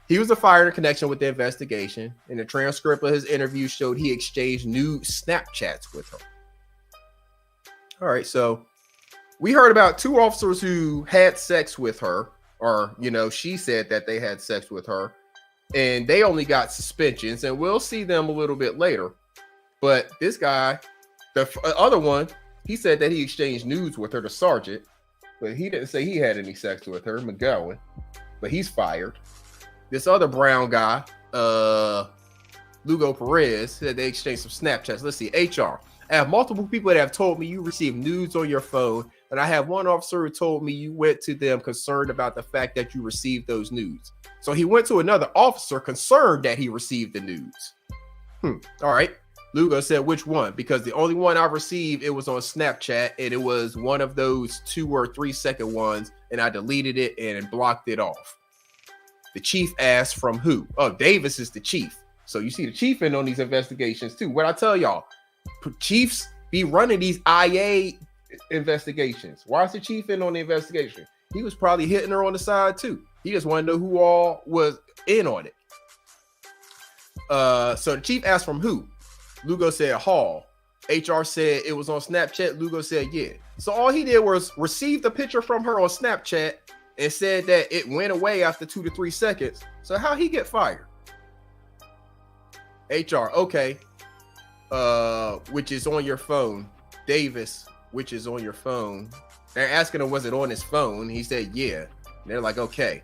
He was fired in connection with the investigation, and the transcript of his interview showed he exchanged nude Snapchats with her. All right, so we heard about 2 officers who had sex with her, or, you know, she said that they had sex with her, and they only got suspensions, and we'll see them a little bit later. But this guy, the other one, he said that he exchanged nudes with her, the sergeant, but he didn't say he had any sex with her, McGowan, but he's fired. This other brown guy, Lugo Perez, said they exchanged some Snapchats. Let's see, HR. I have multiple people that have told me you received nudes on your phone, and I have one officer who told me you went to them concerned about the fact that you received those nudes. So he went to another officer concerned that he received the nudes. All right. Lugo said, which one? Because the only one I received, it was on Snapchat, and it was one of those 2 or 3 second ones, and I deleted it and blocked it off. The chief asked, from who? Oh, Davis is the chief. So you see the chief in on these investigations too. What I tell y'all, chiefs be running these IA investigations. Why is the chief in on the investigation? He was probably hitting her on the side too. He just wanted to know who all was in on it. So the chief asked, from who? Lugo said Hall. HR said it was on Snapchat. Lugo said yeah. So all he did was receive the picture from her on Snapchat and said that it went away after 2 to 3 seconds. So how he get fired? HR, okay. Which is on your phone. Davis, which is on your phone. They're asking him, was it on his phone? He said, yeah. And they're like, okay.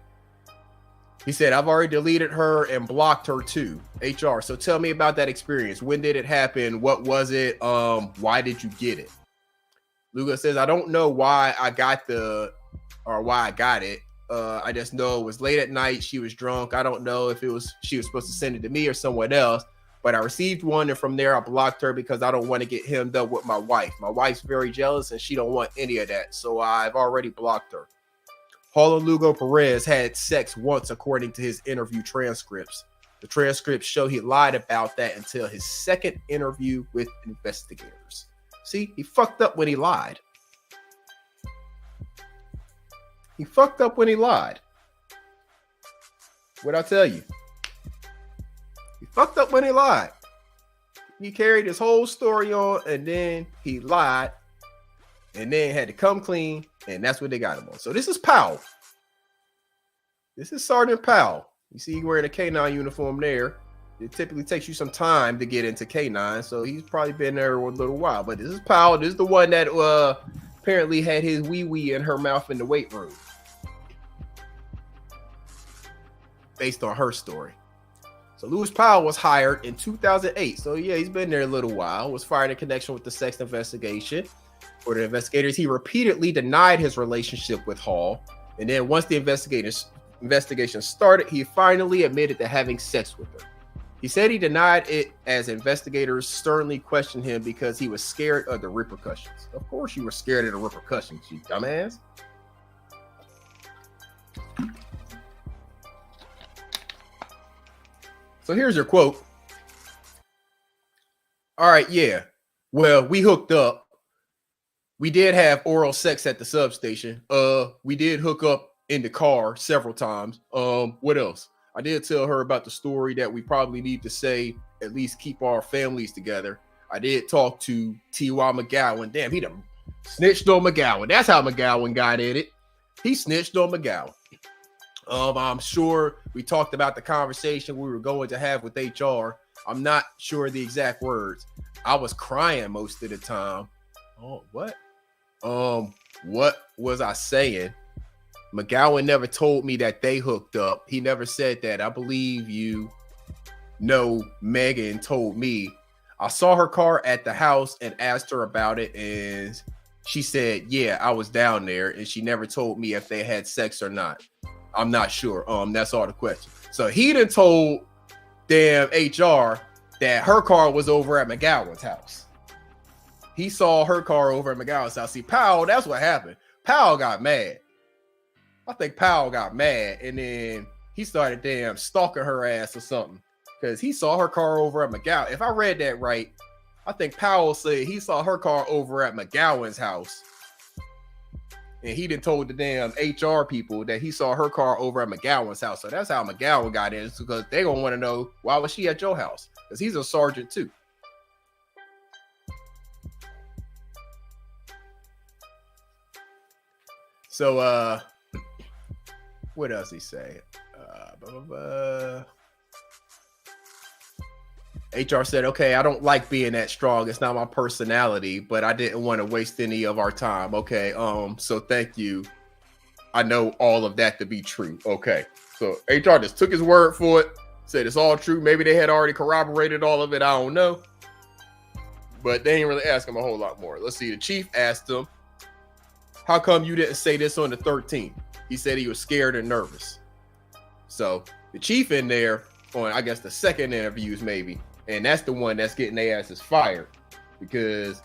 He said, I've already deleted her and blocked her too. HR, so tell me about that experience. When did it happen? What was it? Why did you get it? Lugo says, I don't know why I got it. I just know it was late at night. She was drunk. I don't know if she was supposed to send it to me or someone else. But I received one, and from there I blocked her because I don't want to get hemmed up with my wife. My wife's very jealous, and she don't want any of that. So I've already blocked her. Paulo Lugo Perez had sex once, according to his interview transcripts. The transcripts show he lied about that until his second interview with investigators. See, he fucked up when he lied. He fucked up when he lied. What'd I tell you? He fucked up when he lied. He carried his whole story on, and then he lied, and then had to come clean, and that's what they got him on. So this is Powell. This is Sergeant Powell. You see, he's wearing a K9 uniform there. It typically takes you some time to get into K9, so he's probably been there a little while. But this is Powell. This is the one that apparently had his wee-wee in her mouth in the weight room. Based on her story. So Lewis Powell was hired in 2008. So yeah, he's been there a little while. Was fired in connection with the sex investigation. For the investigators, he repeatedly denied his relationship with Hall. And then once the investigation started, he finally admitted to having sex with her. He said he denied it as investigators sternly questioned him because he was scared of the repercussions. Of course you were scared of the repercussions, you dumbass. So here's your quote. All right, yeah. Well, we hooked up. We did have oral sex at the substation. We did hook up in the car several times. What else? I did tell her about the story that we probably need to say, at least keep our families together. I did talk to T.Y. McGowan. Damn, he done snitched on McGowan. That's how McGowan got in it. He snitched on McGowan. I'm sure we talked about the conversation we were going to have with HR. I'm not sure the exact words. I was crying most of the time. Oh, what? What was I saying? McGowan never told me that they hooked up. He never said that. I believe you know Megan told me. I saw her car at the house and asked her about it, and she said, yeah, I was down there, and she never told me if they had sex or not. I'm not sure. That's all the question. So he done told damn HR that her car was over at McGowan's house. He saw her car over at McGowan's house. See, Powell, that's what happened. Powell got mad. I think Powell got mad, and then he started damn stalking her ass or something because he saw her car over at McGowan. If I read that right, I think Powell said he saw her car over at McGowan's house, and he done told the damn HR people that he saw her car over at McGowan's house. So that's how McGowan got in, because they gonna want to know, why was she at your house? Because he's a sergeant too. So what else he say? HR said, okay, I don't like being that strong. It's not my personality, but I didn't want to waste any of our time. Okay. So thank you. I know all of that to be true. Okay. So HR just took his word for it, said it's all true. Maybe they had already corroborated all of it. I don't know. But they didn't really ask him a whole lot more. Let's see. The chief asked him, how come you didn't say this on the 13th? He said he was scared and nervous. So the chief in there on, I guess, the second interviews maybe, and that's the one that's getting their asses fired because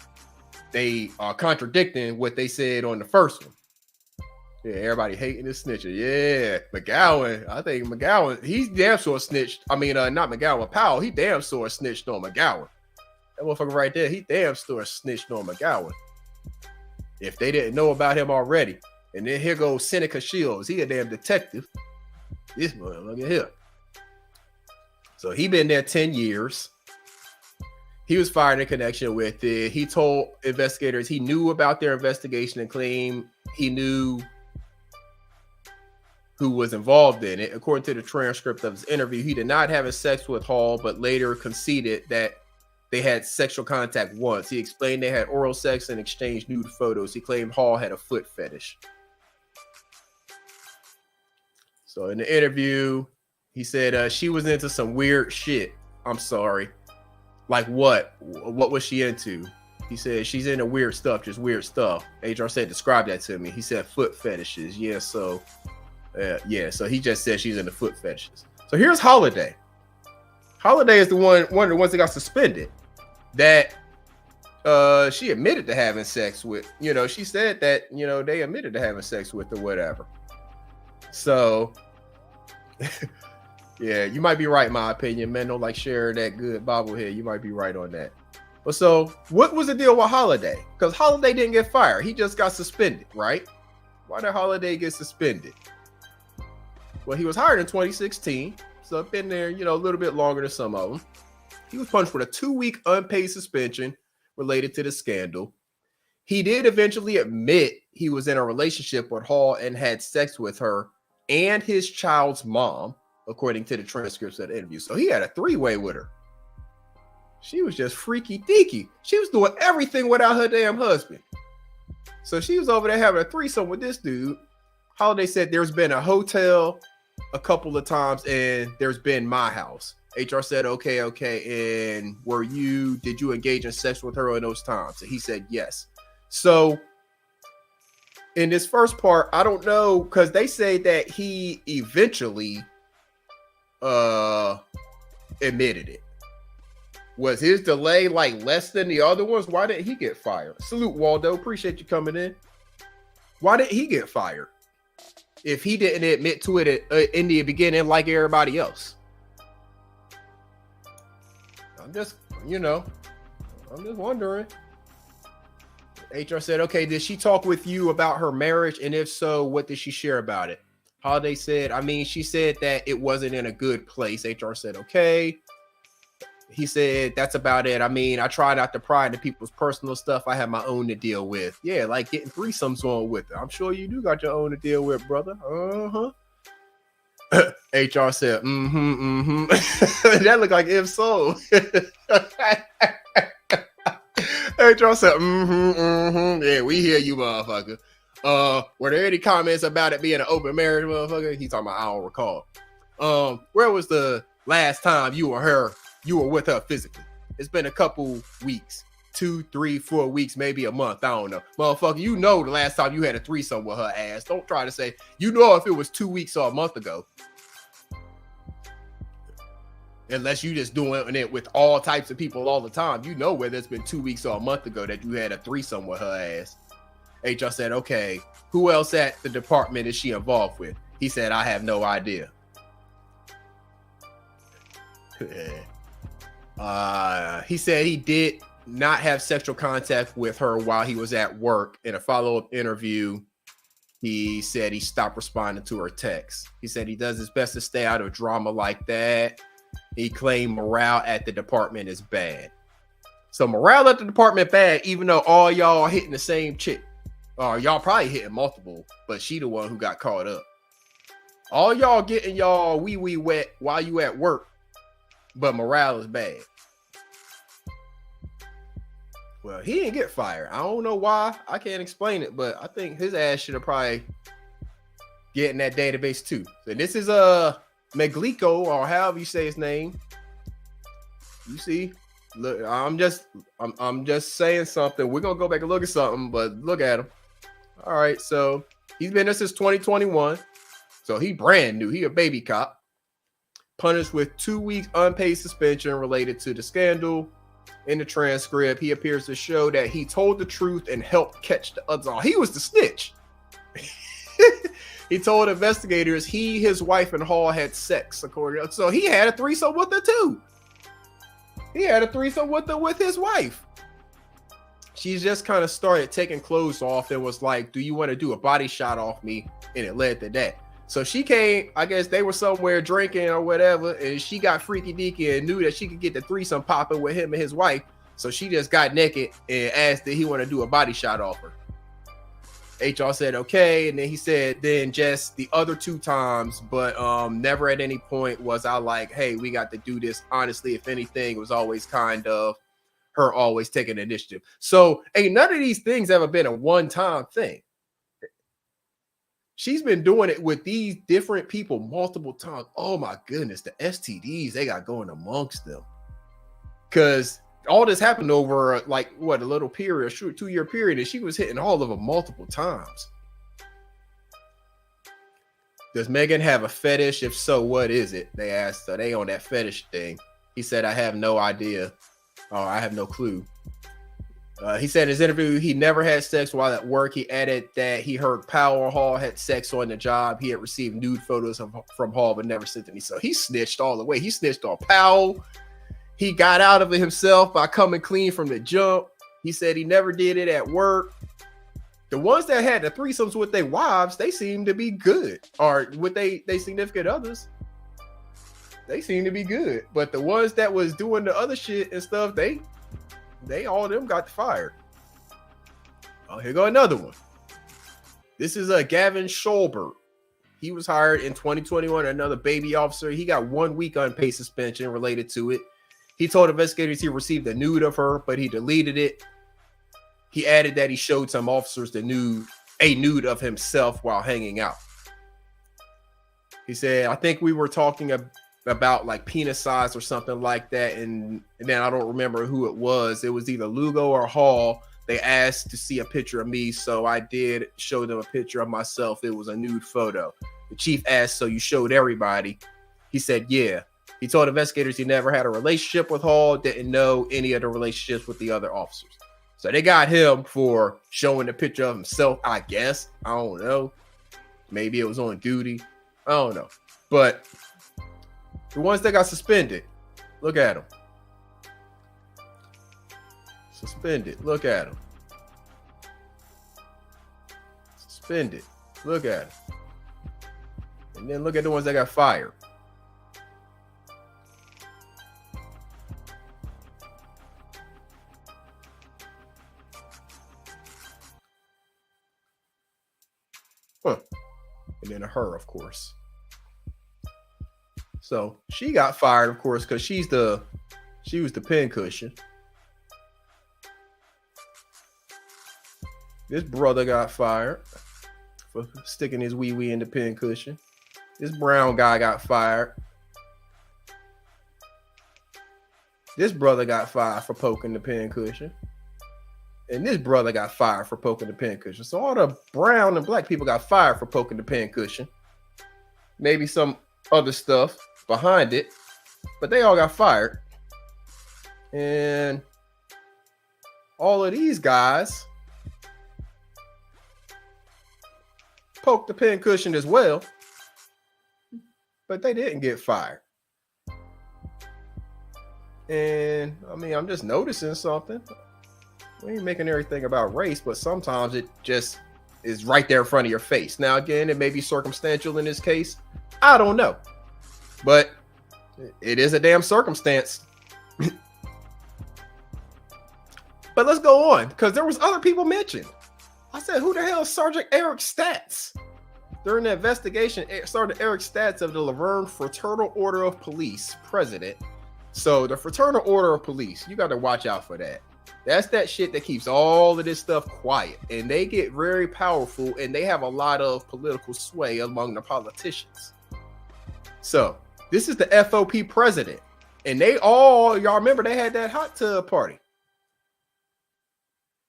they are contradicting what they said on the first one. Yeah, everybody hating this snitcher. Yeah, McGowan. I think McGowan, he's damn sure snitched. I mean, not McGowan, Powell. He damn sure snitched on McGowan. That motherfucker right there, he damn sure snitched on McGowan. If they didn't know about him already. And then here goes Seneca Shields. He a damn detective. This motherfucker here. So he been there 10 years. He was fired in connection with it. He told investigators he knew about their investigation and claimed he knew who was involved in it. According to the transcript of his interview, he did not have sex with Hall, but later conceded that they had sexual contact once. He explained they had oral sex and exchanged nude photos. He claimed Hall had a foot fetish. So in the interview, he said she was into some weird shit. I'm sorry. Like what? What was she into? He said she's into weird stuff, just weird stuff. HR said, describe that to me. He said foot fetishes. Yeah, so so he just said she's into foot fetishes. So here's Holiday. Holiday is one of the ones that got suspended. That she admitted to having sex with. She said that, they admitted to having sex with or whatever. So yeah, you might be right, in my opinion. Men don't like share that good bobblehead. You might be right on that. But so what was the deal with Holiday? Because Holiday didn't get fired. He just got suspended, right? Why did Holiday get suspended? Well, he was hired in 2016. So been there, a little bit longer than some of them. He was punished with a 2-week unpaid suspension related to the scandal. He did eventually admit he was in a relationship with Hall and had sex with her and his child's mom, according to the transcripts of the interview. So he had a 3-way with her. She was just freaky deaky. She was doing everything without her damn husband. So she was over there having a threesome with this dude. Holiday said there's been a hotel a couple of times and there's been my house. HR said, okay. And did you engage in sex with her in those times? And he said, yes. So in this first part, I don't know, because they say that he eventually admitted it. Was his delay like less than the other ones? Why didn't he get fired? Salute, Waldo. Appreciate you coming in. Why didn't he get fired if he didn't admit to it in the beginning like everybody else? I'm just, I'm just wondering. HR said, okay, did she talk with you about her marriage? And if so, what did she share about it? Holiday said, I mean, she said that it wasn't in a good place. HR said, okay. He said, that's about it. I mean, I try not to pry into people's personal stuff. I have my own to deal with. Yeah, like getting threesomes on with it. I'm sure you do got your own to deal with, brother. Uh-huh. HR said, that looked like if so. HR said, yeah, we hear you, motherfucker. Were there any comments about it being an open marriage, motherfucker? He's talking about, I don't recall. Where was the last time you were with her physically? It's been a couple weeks, 2, 3, 4 weeks, maybe a month. I don't know. Motherfucker, you know the last time you had a threesome with her ass. Don't try to say, you know if it was 2 weeks or a month ago. Unless you just doing it with all types of people all the time. You know whether it's been 2 weeks or a month ago that you had a threesome with her ass. HR said, okay, who else at the department is she involved with? He said, I have no idea. He said he did not have sexual contact with her while he was at work. In a follow-up interview, he said he stopped responding to her texts. He said he does his best to stay out of drama like that. He claimed morale at the department is bad. So morale at the department bad, even though all y'all hitting the same chick. Or y'all probably hitting multiple, but she the one who got caught up. All y'all getting y'all wee wet while you at work, but morale is bad. Well, he didn't get fired. I don't know why. I can't explain it, but I think his ass should have probably get in that database too. So this is Meglico, or however you say his name. You see, look, I'm just saying something. We're gonna go back and look at something, but look at him. All right, so he's been there since 2021. So he brand new. He a baby cop. Punished with 2 weeks unpaid suspension related to the scandal. In the transcript, he appears to show that he told the truth and helped catch the others. He was the snitch. He told investigators his wife, and Hall had sex. So he had a threesome with her too. He had a threesome with his wife. She just kind of started taking clothes off and was like, do you want to do a body shot off me? And it led to that. So she came, I guess they were somewhere drinking or whatever, and she got freaky deaky and knew that she could get the threesome popping with him and his wife. So she just got naked and asked that he want to do a body shot off her. HR said, okay. And then he said, then just the other 2 times, but never at any point was I like, hey, we got to do this. Honestly, if anything, it was always kind of her always taking initiative. So ain't none of these things ever been a one-time thing. She's been doing it with these different people multiple times. Oh my goodness, the STDs they got going amongst them. Because all this happened over like a little period, a 2-year period, and she was hitting all of them multiple times. Does Megan have a fetish? If so, what is it? They asked. Are they on that fetish thing? He said, I have no idea. Oh, I have no clue. He said in his interview he never had sex while at work. He added that he heard Powell Hall had sex on the job. He had received nude photos from Hall, but never sent any. So he snitched all the way. He snitched on Powell. He got out of it himself by coming clean from the jump. He said he never did it at work. The ones that had the threesomes with their wives, they seem to be good. Or with they significant others, they seem to be good. But the ones that was doing the other shit and stuff, they all of them got fired. Oh, here go another one. This is Gavin Scholbert. He was hired in 2021, another baby officer. He got 1 week unpaid suspension related to it. He told investigators he received a nude of her, but he deleted it. He added that he showed some officers a nude of himself while hanging out. He said, I think we were talking about like penis size or something like that. And then I don't remember who it was. It was either Lugo or Hall. They asked to see a picture of me. So I did show them a picture of myself. It was a nude photo. The chief asked, so you showed everybody? He said, yeah. He told investigators he never had a relationship with Hall, didn't know any of the relationships with the other officers. So they got him for showing a picture of himself, I guess. I don't know. Maybe it was on duty. I don't know. But the ones that got suspended, look at them. Suspended. Look at him. Suspended. Look at him. And then look at the ones that got fired. Huh. And then her, of course. So she got fired, of course, because she was the pincushion. This brother got fired for sticking his wee-wee in the pincushion. This brown guy got fired. This brother got fired for poking the pincushion. And this brother got fired for poking the pincushion. So all the brown and black people got fired for poking the pincushion. Maybe some other stuff behind it, but they all got fired. And all of these guys poked the pincushion as well, but they didn't get fired. And I mean, I'm just noticing something. We ain't making everything about race, but sometimes it just is right there in front of your face. Now, again, it may be circumstantial in this case. I don't know. But it is a damn circumstance. But let's go on, because there was other people mentioned. I said, who the hell is Sergeant Eric Statz? During the investigation, Sergeant Eric Statz of the Laverne Fraternal Order of Police president. So the Fraternal Order of Police, you got to watch out for that. That's that shit that keeps all of this stuff quiet. And they get very powerful, and they have a lot of political sway among the politicians. So this is the FOP president. And y'all remember they had that hot tub party.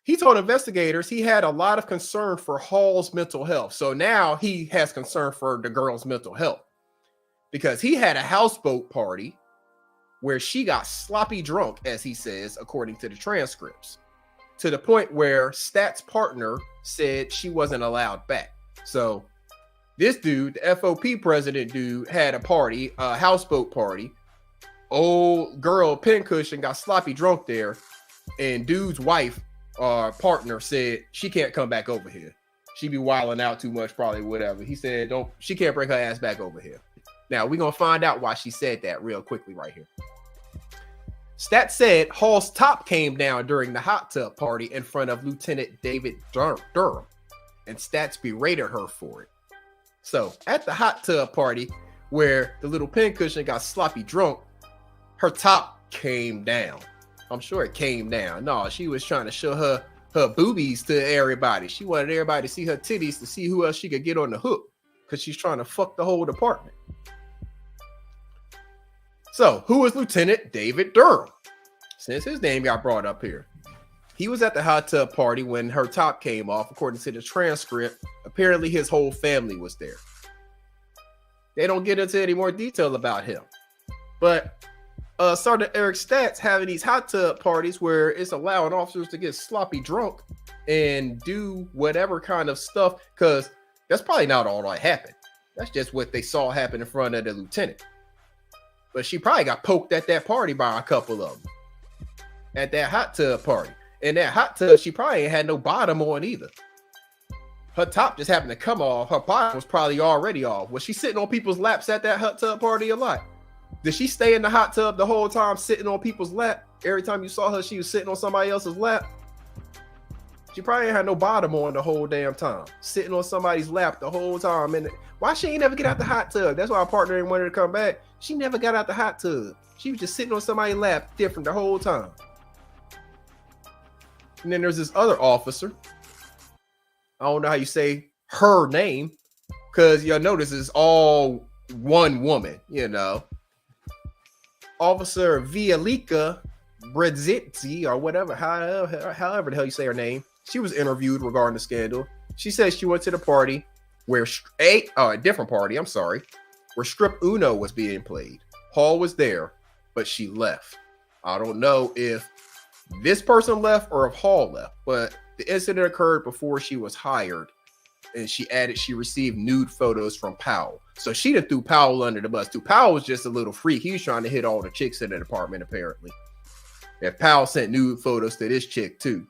He told investigators he had a lot of concern for Hall's mental health. So now he has concern for the girl's mental health, because he had a houseboat party where she got sloppy drunk, as he says, according to the transcripts, to the point where Stat's partner said she wasn't allowed back. So this dude, the FOP president dude, had a party, a houseboat party. Old girl pincushion got sloppy drunk there, and dude's wife, partner, said she can't come back over here. She be wilding out too much, probably, whatever. He said she can't bring her ass back over here. Now we're gonna find out why she said that real quickly right here. Stat said Hall's top came down during the hot tub party in front of Lieutenant David Durham, and Stats berated her for it. So at the hot tub party where the little pincushion got sloppy drunk, her top came down. I'm sure it came down. No, she was trying to show her boobies to everybody. She wanted everybody to see her titties to see who else she could get on the hook, because she's trying to fuck the whole department. So, who is Lieutenant David Durham? Since his name got brought up here. He was at the hot tub party when her top came off, according to the transcript. Apparently, his whole family was there. They don't get into any more detail about him. But Sergeant Eric Statz having these hot tub parties where it's allowing officers to get sloppy drunk and do whatever kind of stuff, because that's probably not all that happened. That's just what they saw happen in front of the lieutenant. But she probably got poked at that party by a couple of them. At that hot tub party. And that hot tub, she probably ain't had no bottom on either. Her top just happened to come off. Her bottom was probably already off. Was she sitting on people's laps at that hot tub party a lot? Did she stay in the hot tub the whole time sitting on people's lap? Every time you saw her, she was sitting on somebody else's lap. She probably ain't had no bottom on the whole damn time. Sitting on somebody's lap the whole time. And why she ain't never get out the hot tub? That's why our partner didn't want her to come back. She never got out the hot tub. She was just sitting on somebody's lap different the whole time. And then there's this other officer. I don't know how you say her name, because you'll notice it's all one woman, you know. Officer Violika Bredzitzi, or whatever, however the hell you say her name. She was interviewed regarding the scandal. She says she went to the party where a different party, I'm sorry, where Strip Uno was being played. Hall was there, but she left. I don't know if this person left or if Hall left, but the incident occurred before she was hired, and she added she received nude photos from Powell. So she done threw Powell under the bus too. Powell was just a little freak. He was trying to hit all the chicks in the department, apparently. that Powell sent nude photos to this chick too.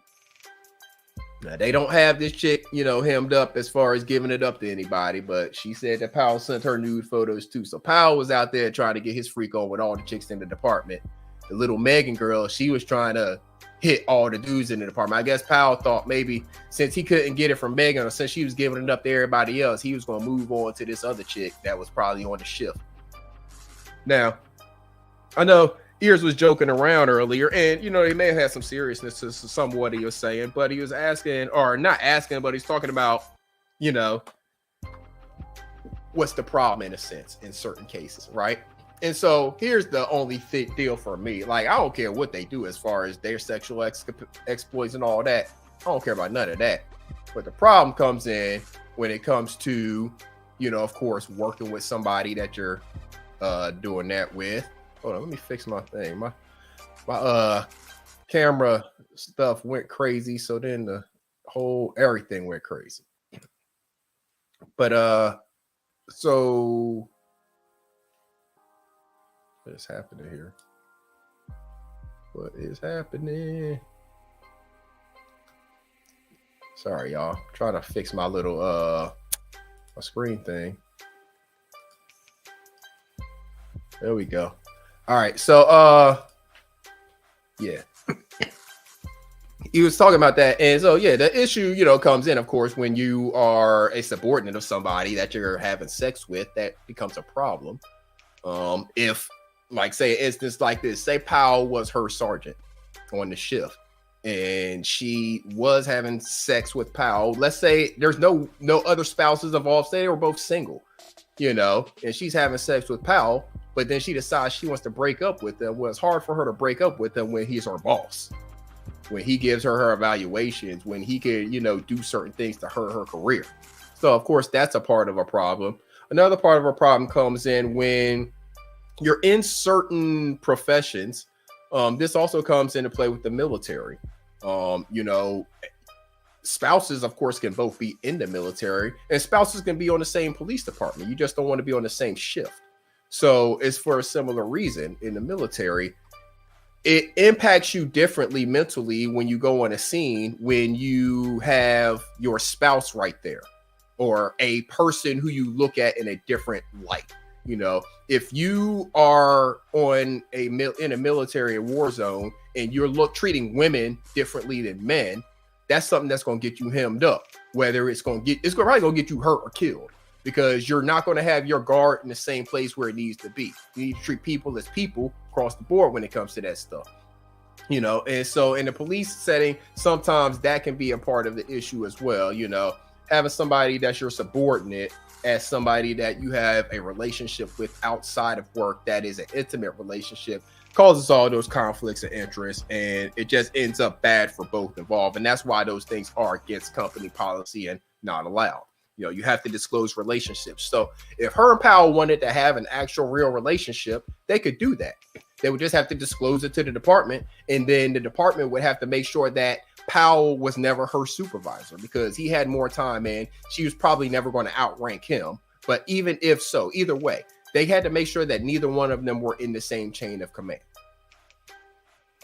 Now, they don't have this chick, hemmed up as far as giving it up to anybody, but she said that Powell sent her nude photos too. So Powell was out there trying to get his freak on with all the chicks in the department. The little Megan girl, she was trying to hit all the dudes in the department. I guess Powell thought maybe since he couldn't get it from Megan or since she was giving it up to everybody else, he was going to move on to this other chick that was probably on the shift. Now, I know Ears was joking around earlier, and he may have had some seriousness to some of what he was saying, but he was asking, or not asking, but he's talking about, what's the problem in a sense in certain cases, right? And so here's the only deal for me. Like, I don't care what they do as far as their sexual exploits and all that. I don't care about none of that. But the problem comes in when it comes to, of course, working with somebody that you're doing that with. Hold on, let me fix my thing. My camera stuff went crazy, so then the whole everything went crazy. But so what is happening here? What is happening? Sorry, y'all. I'm trying to fix my little my screen thing. There we go. All right, so yeah. He was talking about that, and so yeah, the issue comes in, of course, when you are a subordinate of somebody that you're having sex with. That becomes a problem. If, like, say an instance like this, say Powell was her sergeant on the shift, and she was having sex with Powell. Let's say there's no other spouses involved. Say they were both single, and she's having sex with Powell. But then she decides she wants to break up with him. Well, it's hard for her to break up with him when he's her boss, when he gives her evaluations, when he could, do certain things to hurt her career. So, of course, that's a part of a problem. Another part of a problem comes in when you're in certain professions. This also comes into play with the military. Spouses, of course, can both be in the military, and spouses can be on the same police department. You just don't want to be on the same shift. So it's for a similar reason in the military. It impacts you differently mentally when you go on a scene, when you have your spouse right there or a person who you look at in a different light. If you are in a military war zone and you're treating women differently than men, that's something that's going to get you hemmed up, whether it's probably going to get you hurt or killed. Because you're not going to have your guard in the same place where it needs to be. You need to treat people as people across the board when it comes to that stuff. And so in the police setting, sometimes that can be a part of the issue as well. Having somebody that's your subordinate as somebody that you have a relationship with outside of work that is an intimate relationship causes all those conflicts of interest, and it just ends up bad for both involved. And that's why those things are against company policy and not allowed. You have to disclose relationships. So if her and Powell wanted to have an actual real relationship, they could do that. They would just have to disclose it to the department, and then the department would have to make sure that Powell was never her supervisor because he had more time and she was probably never going to outrank him. But even if so, either way, they had to make sure that neither one of them were in the same chain of command.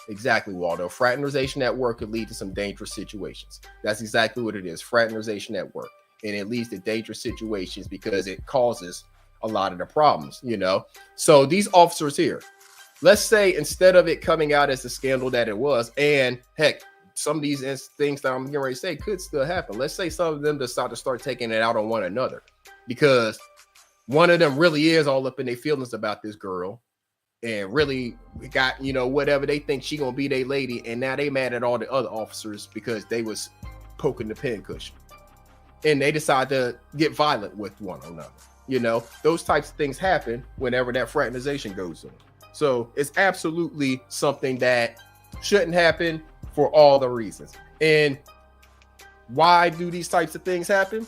Exactly, Waldo. Fraternization at work could lead to some dangerous situations. That's exactly what it is. Fraternization at work. And it leads to dangerous situations because it causes a lot of the problems, So these officers here, let's say instead of it coming out as the scandal that it was, and heck, some of these things that I'm getting ready to say could still happen. Let's say some of them decide to start taking it out on one another because one of them really is all up in their feelings about this girl and really got, whatever they think she gonna be their lady. And now they mad at all the other officers because they was poking the pincushion. And they decide to get violent with one another. Those types of things happen whenever that fraternization goes on. So it's absolutely something that shouldn't happen for all the reasons. And why do these types of things happen?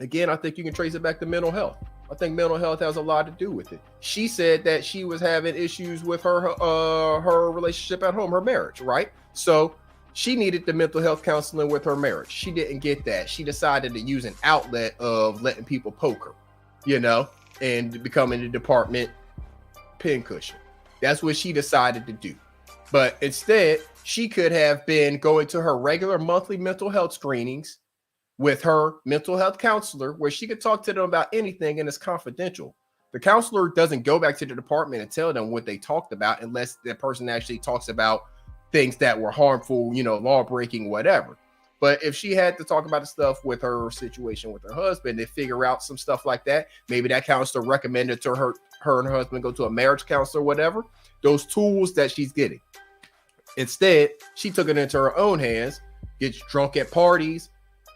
Again, I think you can trace it back to mental health. I think mental health has a lot to do with it. She said that she was having issues with her relationship at home, her marriage, right? So she needed the mental health counseling with her marriage. She didn't get that. She decided to use an outlet of letting people poke her, and becoming the department pincushion. That's what she decided to do. But instead, she could have been going to her regular monthly mental health screenings with her mental health counselor, where she could talk to them about anything and it's confidential. The counselor doesn't go back to the department and tell them what they talked about unless that person actually talks about things that were harmful, law breaking, whatever. But if she had to talk about the stuff with her situation with her husband and figure out some stuff like that, maybe that counselor recommended to her and her husband go to a marriage counselor, whatever, those tools that she's getting. Instead, she took it into her own hands, gets drunk at parties,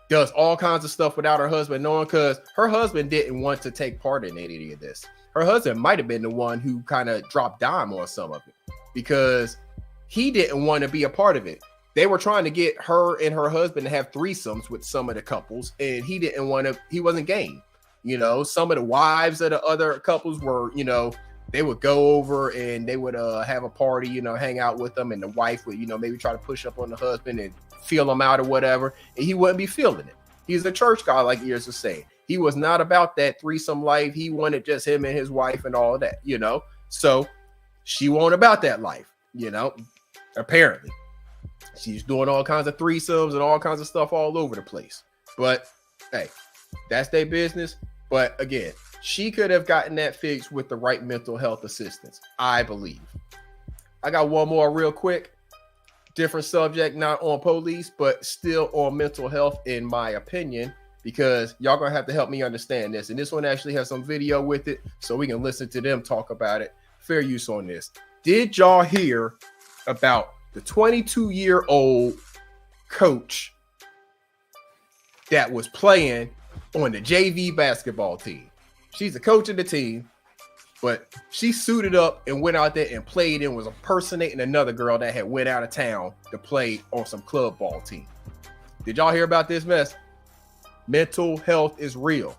does all kinds of stuff without her husband knowing, because her husband didn't want to take part in any of this. Her husband might have been the one who kind of dropped dime on some of it because he didn't want to be a part of it. They were trying to get her and her husband to have threesomes with some of the couples, and he didn't want to, he wasn't game. Some of the wives of the other couples were, they would go over and they would have a party, hang out with them, and the wife would, maybe try to push up on the husband and feel him out or whatever, and he wouldn't be feeling it. He's a church guy, like Ears was saying. He was not about that threesome life. He wanted just him and his wife and all of that, So she wasn't about that life, apparently. She's doing all kinds of threesomes and all kinds of stuff all over the place. But hey, that's their business. But again, she could have gotten that fixed with the right mental health assistance, I believe. I got one more real quick. Different subject, not on police, but still on mental health, in my opinion, because y'all gonna have to help me understand this. And this one actually has some video with it, so we can listen to them talk about it. Fair use on this. Did y'all hear about the 22-year-old coach that was playing on the JV basketball team? She's the coach of the team, but she suited up and went out there and played and was impersonating another girl that had went out of town to play on some club ball team. Did y'all hear about this mess? Mental health is real.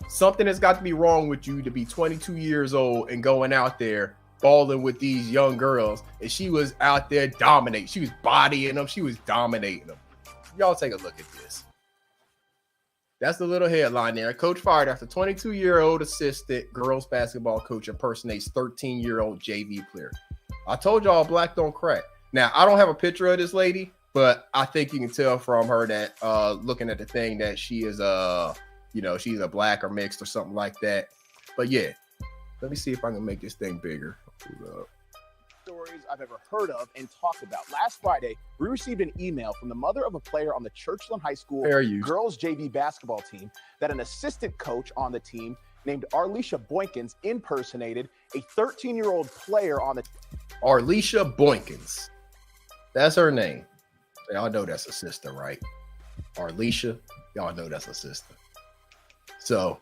Something has got to be wrong with you to be 22 years old and going out there balling with these young girls. And she was out there dominating. She was bodying them. She was dominating them. Y'all take a look at this. That's the little headline there. Coach fired after 22-year-old assistant girls basketball coach impersonates 13-year-old JV player. I told y'all black don't crack. Now, I don't have a picture of this lady, but I think you can tell from her that looking at the thing that she is she's a black or mixed or something like that. But yeah, let me see if I can make this thing bigger. Stories I've ever heard of and talked about. Last Friday, we received an email from the mother of a player on the Churchland High School girls JV basketball team that an assistant coach on the team named Arlisha Boykins impersonated a 13-year-old player on the Arlisha Boykins. That's her name. Y'all know that's a sister, right? Arlisha, y'all know that's a sister. So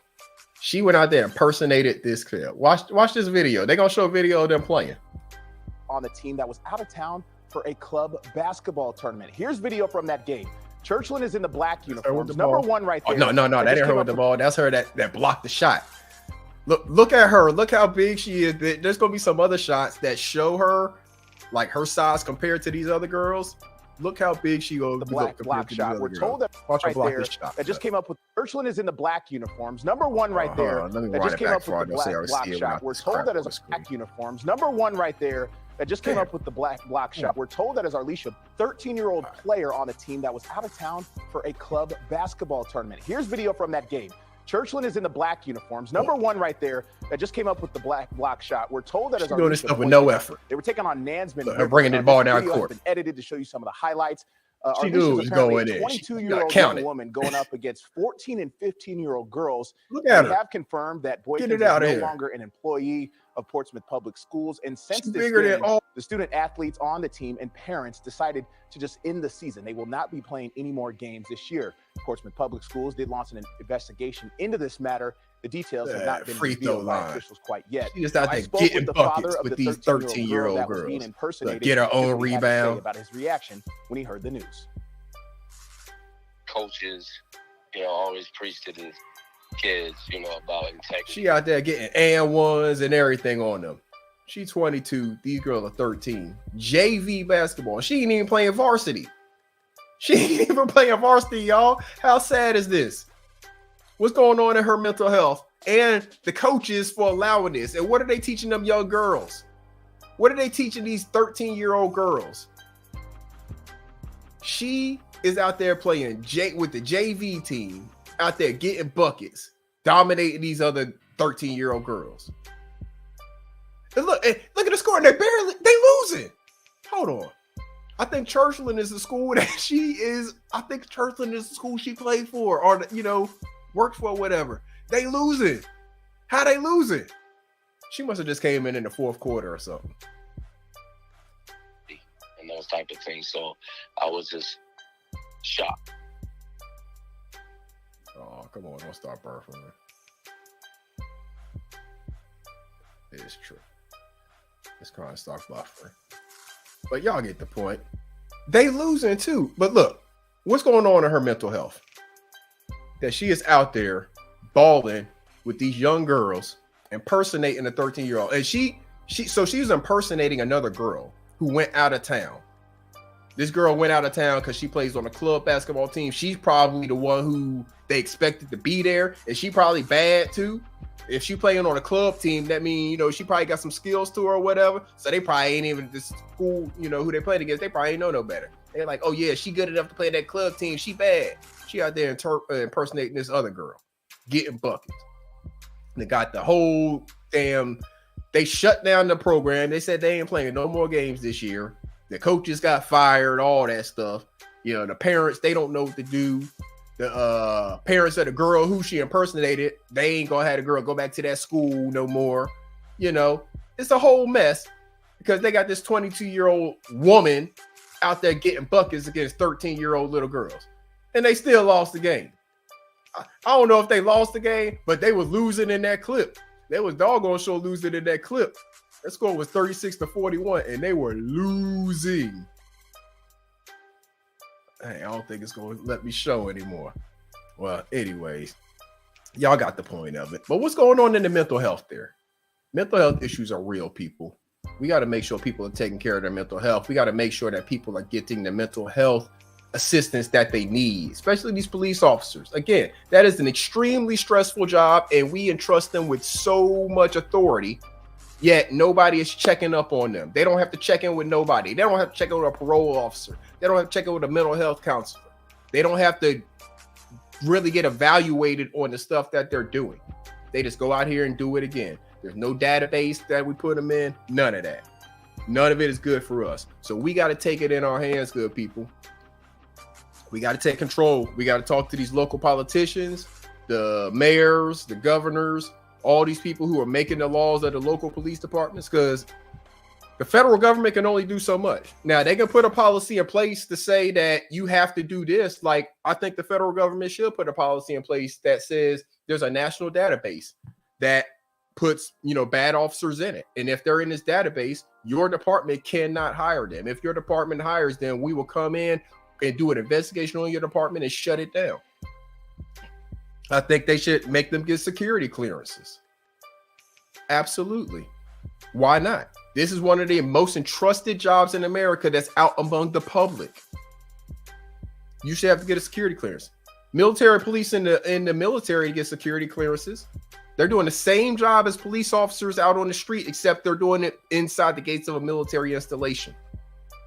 she went out there and impersonated this kid. Watch this video. They're gonna show a video of them playing on the team that was out of town for a club basketball tournament. Here's video from that game. Churchland is in the black uniforms. Number one right there. Oh, no. That ain't her with the ball. That's her that blocked the shot. Look at her. Look how big she is. There's going to be some other shots that show her, like her size compared to these other girls. Look how big she goes. The black block shot. We're told that right there that just came up with Churchland is in the black uniforms. Number one right there. That just came up with the black block shot. We're told that as black uniforms. Number one right there. That just came up with the black block shot. We're told that as Arlisha, 13-year-old player on the team that was out of town for a club basketball tournament. Here's video from that game. Churchland is in the black uniforms. Number one right there. That just came up with the black block shot. We're told that as Arlisha doing this stuff with no effort. They were taking on Nansman. They're bringing the ball down court. Been edited to show you some of the highlights. She knew it was going in. 22-year-old young woman going up against 14 and 15-year-old girls. Look at her. They have confirmed that Boykins is no longer an employee of Portsmouth Public Schools. And since this game, the student athletes on the team and parents decided to just end the season. They will not be playing any more games this year. Portsmouth Public Schools did launch an investigation into this to The details have not been revealed by officials quite yet. She just out there getting buckets with these 13-year-old girls. Get her own rebound. About his reaction when he heard the news. Coaches, always preach to the kids, about integrity. She out there getting and ones and everything on them. She's 22. These girls are 13. JV basketball. She ain't even playing varsity. She ain't even playing varsity, y'all. How sad is this? What's going on in her mental health and the coaches for allowing this? And what are they teaching them young girls? What are they teaching these 13-year-old girls? She is out there playing with the JV team, out there getting buckets, dominating these other 13-year-old girls. And look at the score. They losing. Hold on. I think Churchland is the school that she is. I think Churchland is the school she played for, or works for, whatever. They losing. How they losing? She must have just came in the fourth quarter or something. And those type of things. So I was just shocked. Oh, come on. Don't start barfing. It is true. It's kind of start buffering. But y'all get the point. They losing too. But look, what's going on in her mental health? That she is out there balling with these young girls, impersonating a 13-year-old. And she was impersonating another girl who went out of town. This girl went out of town because she plays on a club basketball team. She's probably the one who they expected to be there. And she probably bad too. If she playing on a club team, that means, she probably got some skills to her or whatever. So they probably ain't even the school, who they played against. They probably ain't know no better. They're like, oh yeah, she good enough to play that club team. She bad. She out there impersonating this other girl, getting buckets. They got the whole they shut down the program. They said they ain't playing no more games this year. The coaches got fired, all that stuff. The parents, they don't know what to do. The parents of the girl who she impersonated, they ain't gonna have the girl go back to that school no more. It's a whole mess because they got this 22-year-old woman out there getting buckets against 13-year-old little girls. And they still lost the game. I don't know if they lost the game, but they was losing in that clip. They was doggone sure losing in that clip. That score was 36-41, and they were losing. Hey, I don't think it's going to let me show anymore. Well, anyways, y'all got the point of it. But what's going on in the mental health there? Mental health issues are real, people. We got to make sure people are taking care of their mental health. We got to make sure that people are getting the mental health assistance that they need, especially these police officers. Again, that is an extremely stressful job, and we entrust them with so much authority, yet nobody is checking up on them. They don't have to check in with nobody. They don't have to check in with a parole officer. They don't have to check in with a mental health counselor. They don't have to really get evaluated on the stuff that they're doing. They just go out here and do it again. There's no database that we put them in. None of that. None of it is good for us. So we got to take it in our hands, good people. We got to take control. We got to talk to these local politicians, the mayors, the governors, all these people who are making the laws at the local police departments, because the federal government can only do so much. Now, they can put a policy in place to say that you have to do this. Like, I think the federal government should put a policy in place that says there's a national database that puts, bad officers in it. And if they're in this database, your department cannot hire them. If your department hires them, we will come in and do an investigation on your department and shut it down. I think they should make them get security clearances. Absolutely. Why not? This is one of the most entrusted jobs in America that's out among the public. You should have to get a security clearance. Military police in the military get security clearances. They're doing the same job as police officers out on the street, except they're doing it inside the gates of a military installation.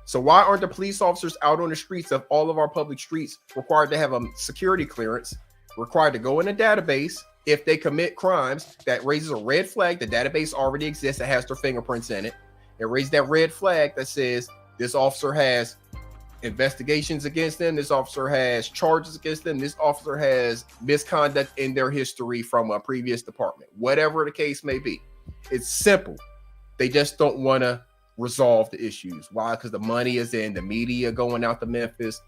So why aren't the police officers out on the streets of all of our public streets required to have a security clearance, required to go in a database? If they commit crimes, that raises a red flag. The database already exists. It has their fingerprints in it. It raises that red flag that says this officer has investigations against them. This officer has charges against them. This officer has misconduct in their history from a previous department. Whatever the case may be. It's simple. They just don't want to resolve the issues. Why? Because the money is in the media going out to Memphis,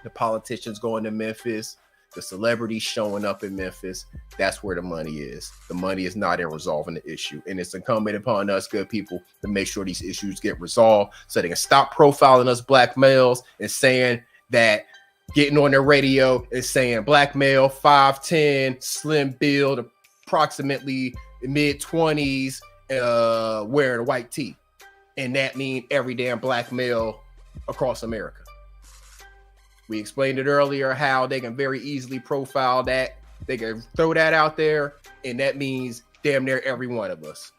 the politicians going to Memphis, the celebrities showing up in Memphis. That's where the money is. The money is not in resolving the issue. And it's incumbent upon us, good people, to make sure these issues get resolved so they can stop profiling us black males and saying that, getting on their radio and saying black male, 5'10", slim build, approximately mid-20s, wearing a white tee. And that means every damn black male across America. We explained it earlier how they can very easily profile that. They can throw that out there, and that means damn near every one of us.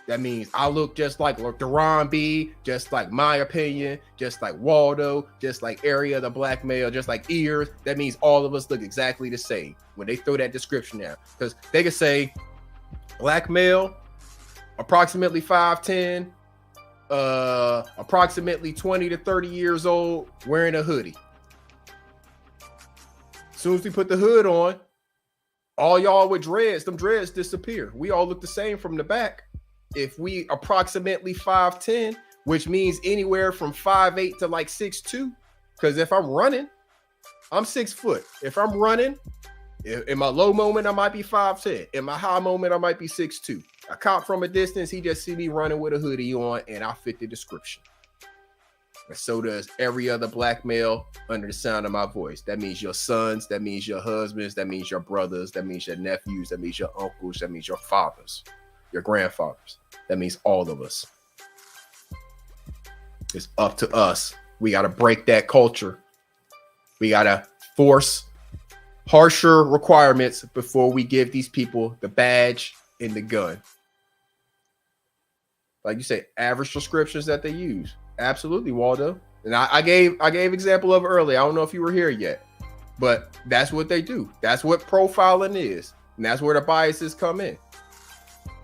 That means I look just like Deron B, just like my opinion, just like Waldo, just like area the black male, just like ears. That means all of us look exactly the same when they throw that description out. Because they could say black male, approximately 5'10", approximately 20 to 30 years old, wearing a hoodie. As soon as we put the hood on, all y'all with dreads, them dreads disappear. We all look the same from the back. If we approximately 5'10", which means anywhere from 5'8" to like 6'2", because if I'm running, I'm 6 foot. If I'm running, in my low moment, I might be 5'10". In my high moment, I might be 6'2". A cop from a distance, he just see me running with a hoodie on, and I fit the description. And so does every other black male under the sound of my voice. That means your sons, that means your husbands, that means your brothers, that means your nephews, that means your uncles, that means your fathers, your grandfathers. That means all of us. It's up to us. We got to break that culture. We got to force harsher requirements before we give these people the badge and the gun. Like you say, average prescriptions that they use. Absolutely, Waldo. And I gave example of it earlier. I don't know if you were here yet, but that's what they do. That's what profiling is. And that's where the biases come in.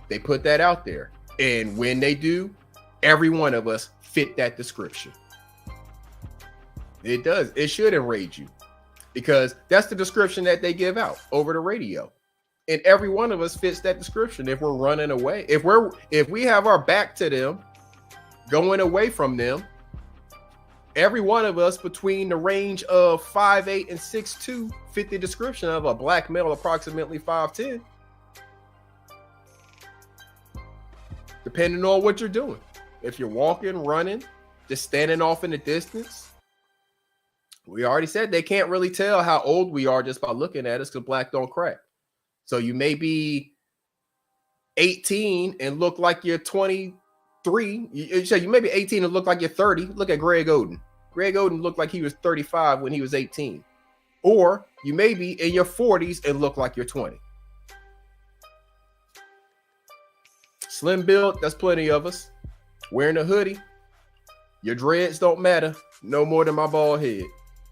They put that out there. And when they do, every one of us fit that description. It does. It should enrage you because that's the description that they give out over the radio. And every one of us fits that description if we're running away. If we have our back to them, going away from them, every one of us between the range of 5'8" and 6'2" fit the description of a black male approximately 5'10". Depending on what you're doing. If you're walking, running, just standing off in the distance. We already said they can't really tell how old we are just by looking at us because black don't crack. So you may be 18 and look like you're 23. You may be 18 and look like you're 30. Look at Greg Oden. Greg Oden looked like he was 35 when he was 18. Or you may be in your 40s and look like you're 20. Slim build, that's plenty of us. Wearing a hoodie. Your dreads don't matter no more than my bald head.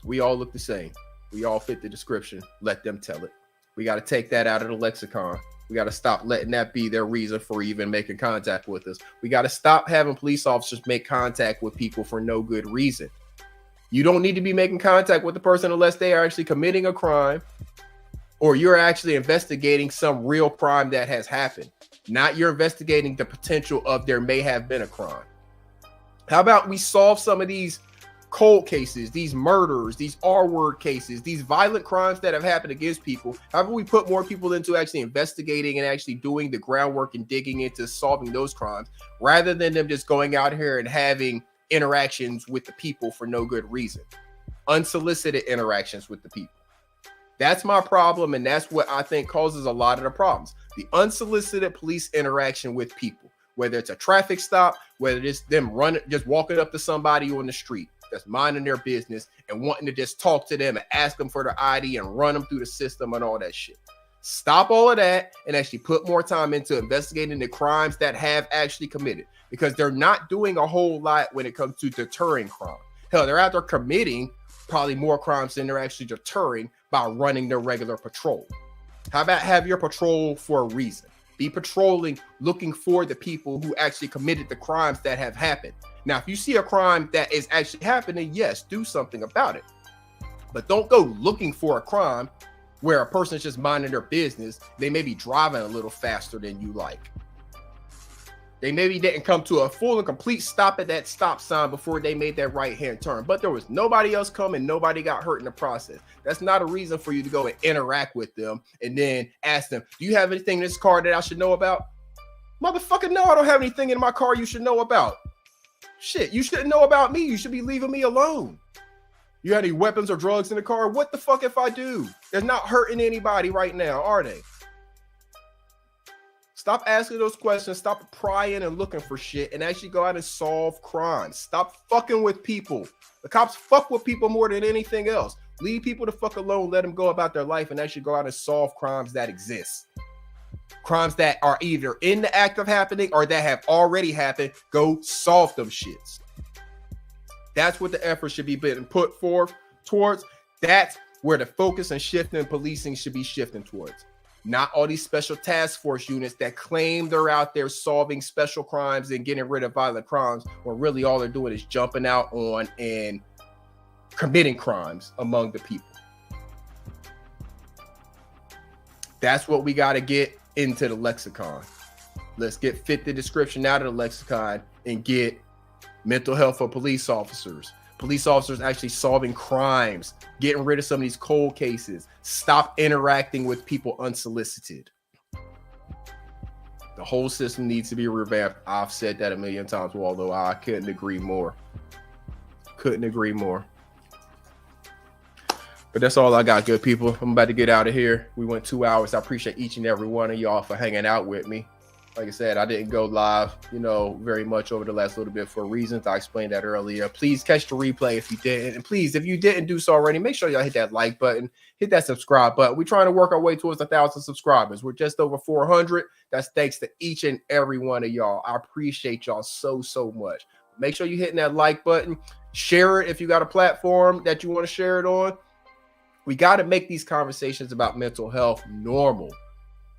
We all look the same. We all fit the description. Let them tell it. We got to take that out of the lexicon. We got to stop letting that be their reason for even making contact with us. We got to stop having police officers make contact with people for no good reason. You don't need to be making contact with the person unless they are actually committing a crime or you're actually investigating some real crime that has happened. Not you're investigating the potential of there may have been a crime. How about we solve some of these cold cases, these murders, these R-word cases, these violent crimes that have happened against people? How about we put more people into actually investigating and actually doing the groundwork and digging into solving those crimes rather than them just going out here and having interactions with the people for no good reason. Unsolicited interactions with the people. That's my problem, and that's what I think causes a lot of the problems. The unsolicited police interaction with people, whether it's a traffic stop, whether it's them running, just walking up to somebody on the street that's minding their business and wanting to just talk to them and ask them for their ID and run them through the system and all that shit. Stop all of that and actually put more time into investigating the crimes that have actually committed, because they're not doing a whole lot when it comes to deterring crime. Hell, they're out there committing probably more crimes than they're actually deterring by running their regular patrol. How about have your patrol for a reason? Be patrolling, looking for the people who actually committed the crimes that have happened. Now, if you see a crime that is actually happening, yes, do something about it. But don't go looking for a crime where a person's just minding their business. They may be driving a little faster than you like. They maybe didn't come to a full and complete stop at that stop sign before they made that right-hand turn. But there was nobody else coming. Nobody got hurt in the process. That's not a reason for you to go and interact with them and then ask them, do you have anything in this car that I should know about? Motherfucker, no, I don't have anything in my car you should know about. Shit, you shouldn't know about me. You should be leaving me alone. You have any weapons or drugs in the car? What the fuck if I do? They're not hurting anybody right now, are they? Stop asking those questions. Stop prying and looking for shit and actually go out and solve crimes. Stop fucking with people. The cops fuck with people more than anything else. Leave people the fuck alone. Let them go about their life and actually go out and solve crimes that exist. Crimes that are either in the act of happening or that have already happened, go solve them shits. That's what the effort should be being put forth towards. That's where the focus and shifting in policing should be shifting towards. Not all these special task force units that claim they're out there solving special crimes and getting rid of violent crimes, when really all they're doing is jumping out on and committing crimes among the people. That's what we got to get into the lexicon. Let's get fit the description out of the lexicon and get mental health for police officers. Police officers actually solving crimes, getting rid of some of these cold cases, stop interacting with people unsolicited. The whole system needs to be revamped. I've said that a million times, Waldo. I couldn't agree more. Couldn't agree more. But that's all I got, good people. I'm about to get out of here. We went 2 hours. I appreciate each and every one of y'all for hanging out with me. Like I said, I didn't go live, very much over the last little bit for reasons. I explained that earlier. Please catch the replay if you didn't. And please, if you didn't do so already, make sure y'all hit that like button, hit that subscribe button. We're trying to work our way towards 1,000 subscribers. We're just over 400. That's thanks to each and every one of y'all. I appreciate y'all so much. Make sure you're hitting that like button. Share it if you got a platform that you want to share it on. We got to make these conversations about mental health normal,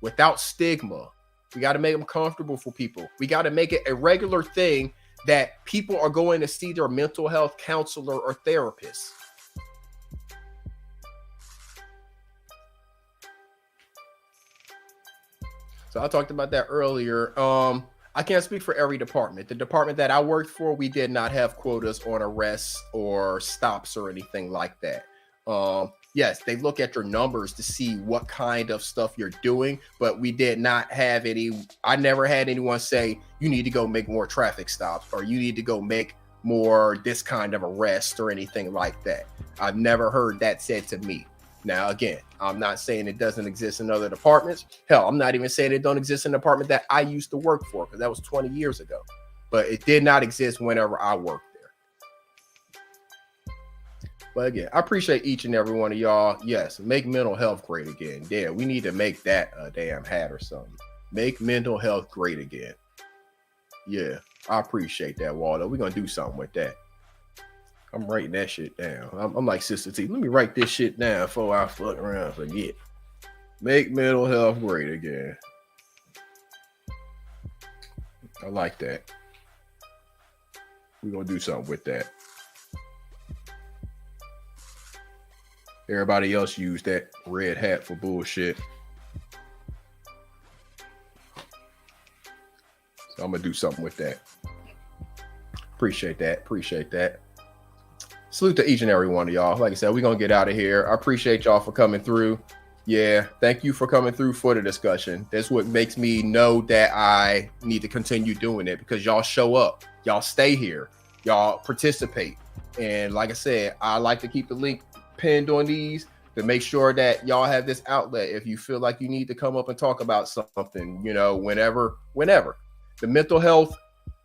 without stigma. We got to make them comfortable for people. We got to make it a regular thing that people are going to see their mental health counselor or therapist. So I talked about that earlier. I can't speak for every department. The department that I worked for, we did not have quotas on arrests or stops or anything like that. Yes, they look at your numbers to see what kind of stuff you're doing, but we did not have I never had anyone say, you need to go make more traffic stops or you need to go make more this kind of arrest or anything like that. I've never heard that said to me. Now, again, I'm not saying it doesn't exist in other departments. Hell, I'm not even saying it don't exist in the department that I used to work for, because that was 20 years ago, but it did not exist whenever I worked. But again, I appreciate each and every one of y'all. Yes, make mental health great again. Yeah, we need to make that a damn hat or something. Make mental health great again. Yeah, I appreciate that, Waldo. We're going to do something with that. I'm writing that shit down. I'm like Sister T. Let me write this shit down before I fuck around and forget. Make mental health great again. I like that. We're going to do something with that. Everybody else used that red hat for bullshit. So I'm going to do something with that. Appreciate that. Appreciate that. Salute to each and every one of y'all. Like I said, we're going to get out of here. I appreciate y'all for coming through. Yeah, thank you for coming through for the discussion. That's what makes me know that I need to continue doing it, because y'all show up. Y'all stay here. Y'all participate. And like I said, I like to keep the link pinned on these to make sure that y'all have this outlet if you feel like you need to come up and talk about something, whenever. The mental health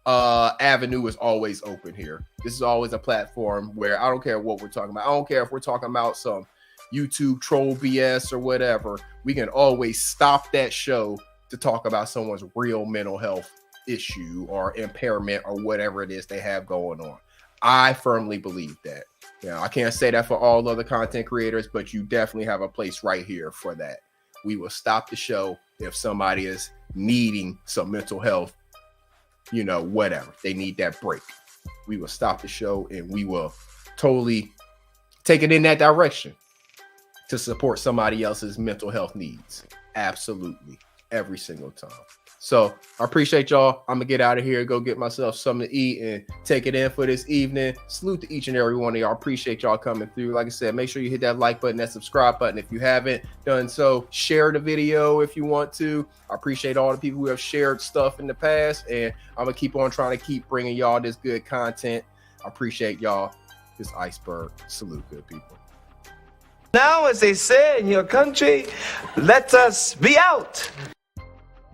avenue is always open here. This is always a platform where I don't care what we're talking about. I don't care if we're talking about some YouTube troll BS or whatever. We can always stop that show to talk about someone's real mental health issue or impairment or whatever it is they have going on. I firmly believe that. I can't say that for all other content creators, but you definitely have a place right here for that. We will stop the show if somebody is needing some mental health, whatever. They need that break. We will stop the show and we will totally take it in that direction to support somebody else's mental health needs. Absolutely. Every single time. So I appreciate y'all. I'm gonna get out of here, go get myself something to eat and take it in for this evening. Salute to each and every one of y'all. Appreciate y'all coming through. Like I said, make sure you hit that like button, that subscribe button if you haven't done so. Share the video if you want to. I appreciate all the people who have shared stuff in the past, and I'm gonna keep on trying to keep bringing y'all this good content. I appreciate y'all. This Iceberg. Salute, good people. Now, as they say in your country, let us be out.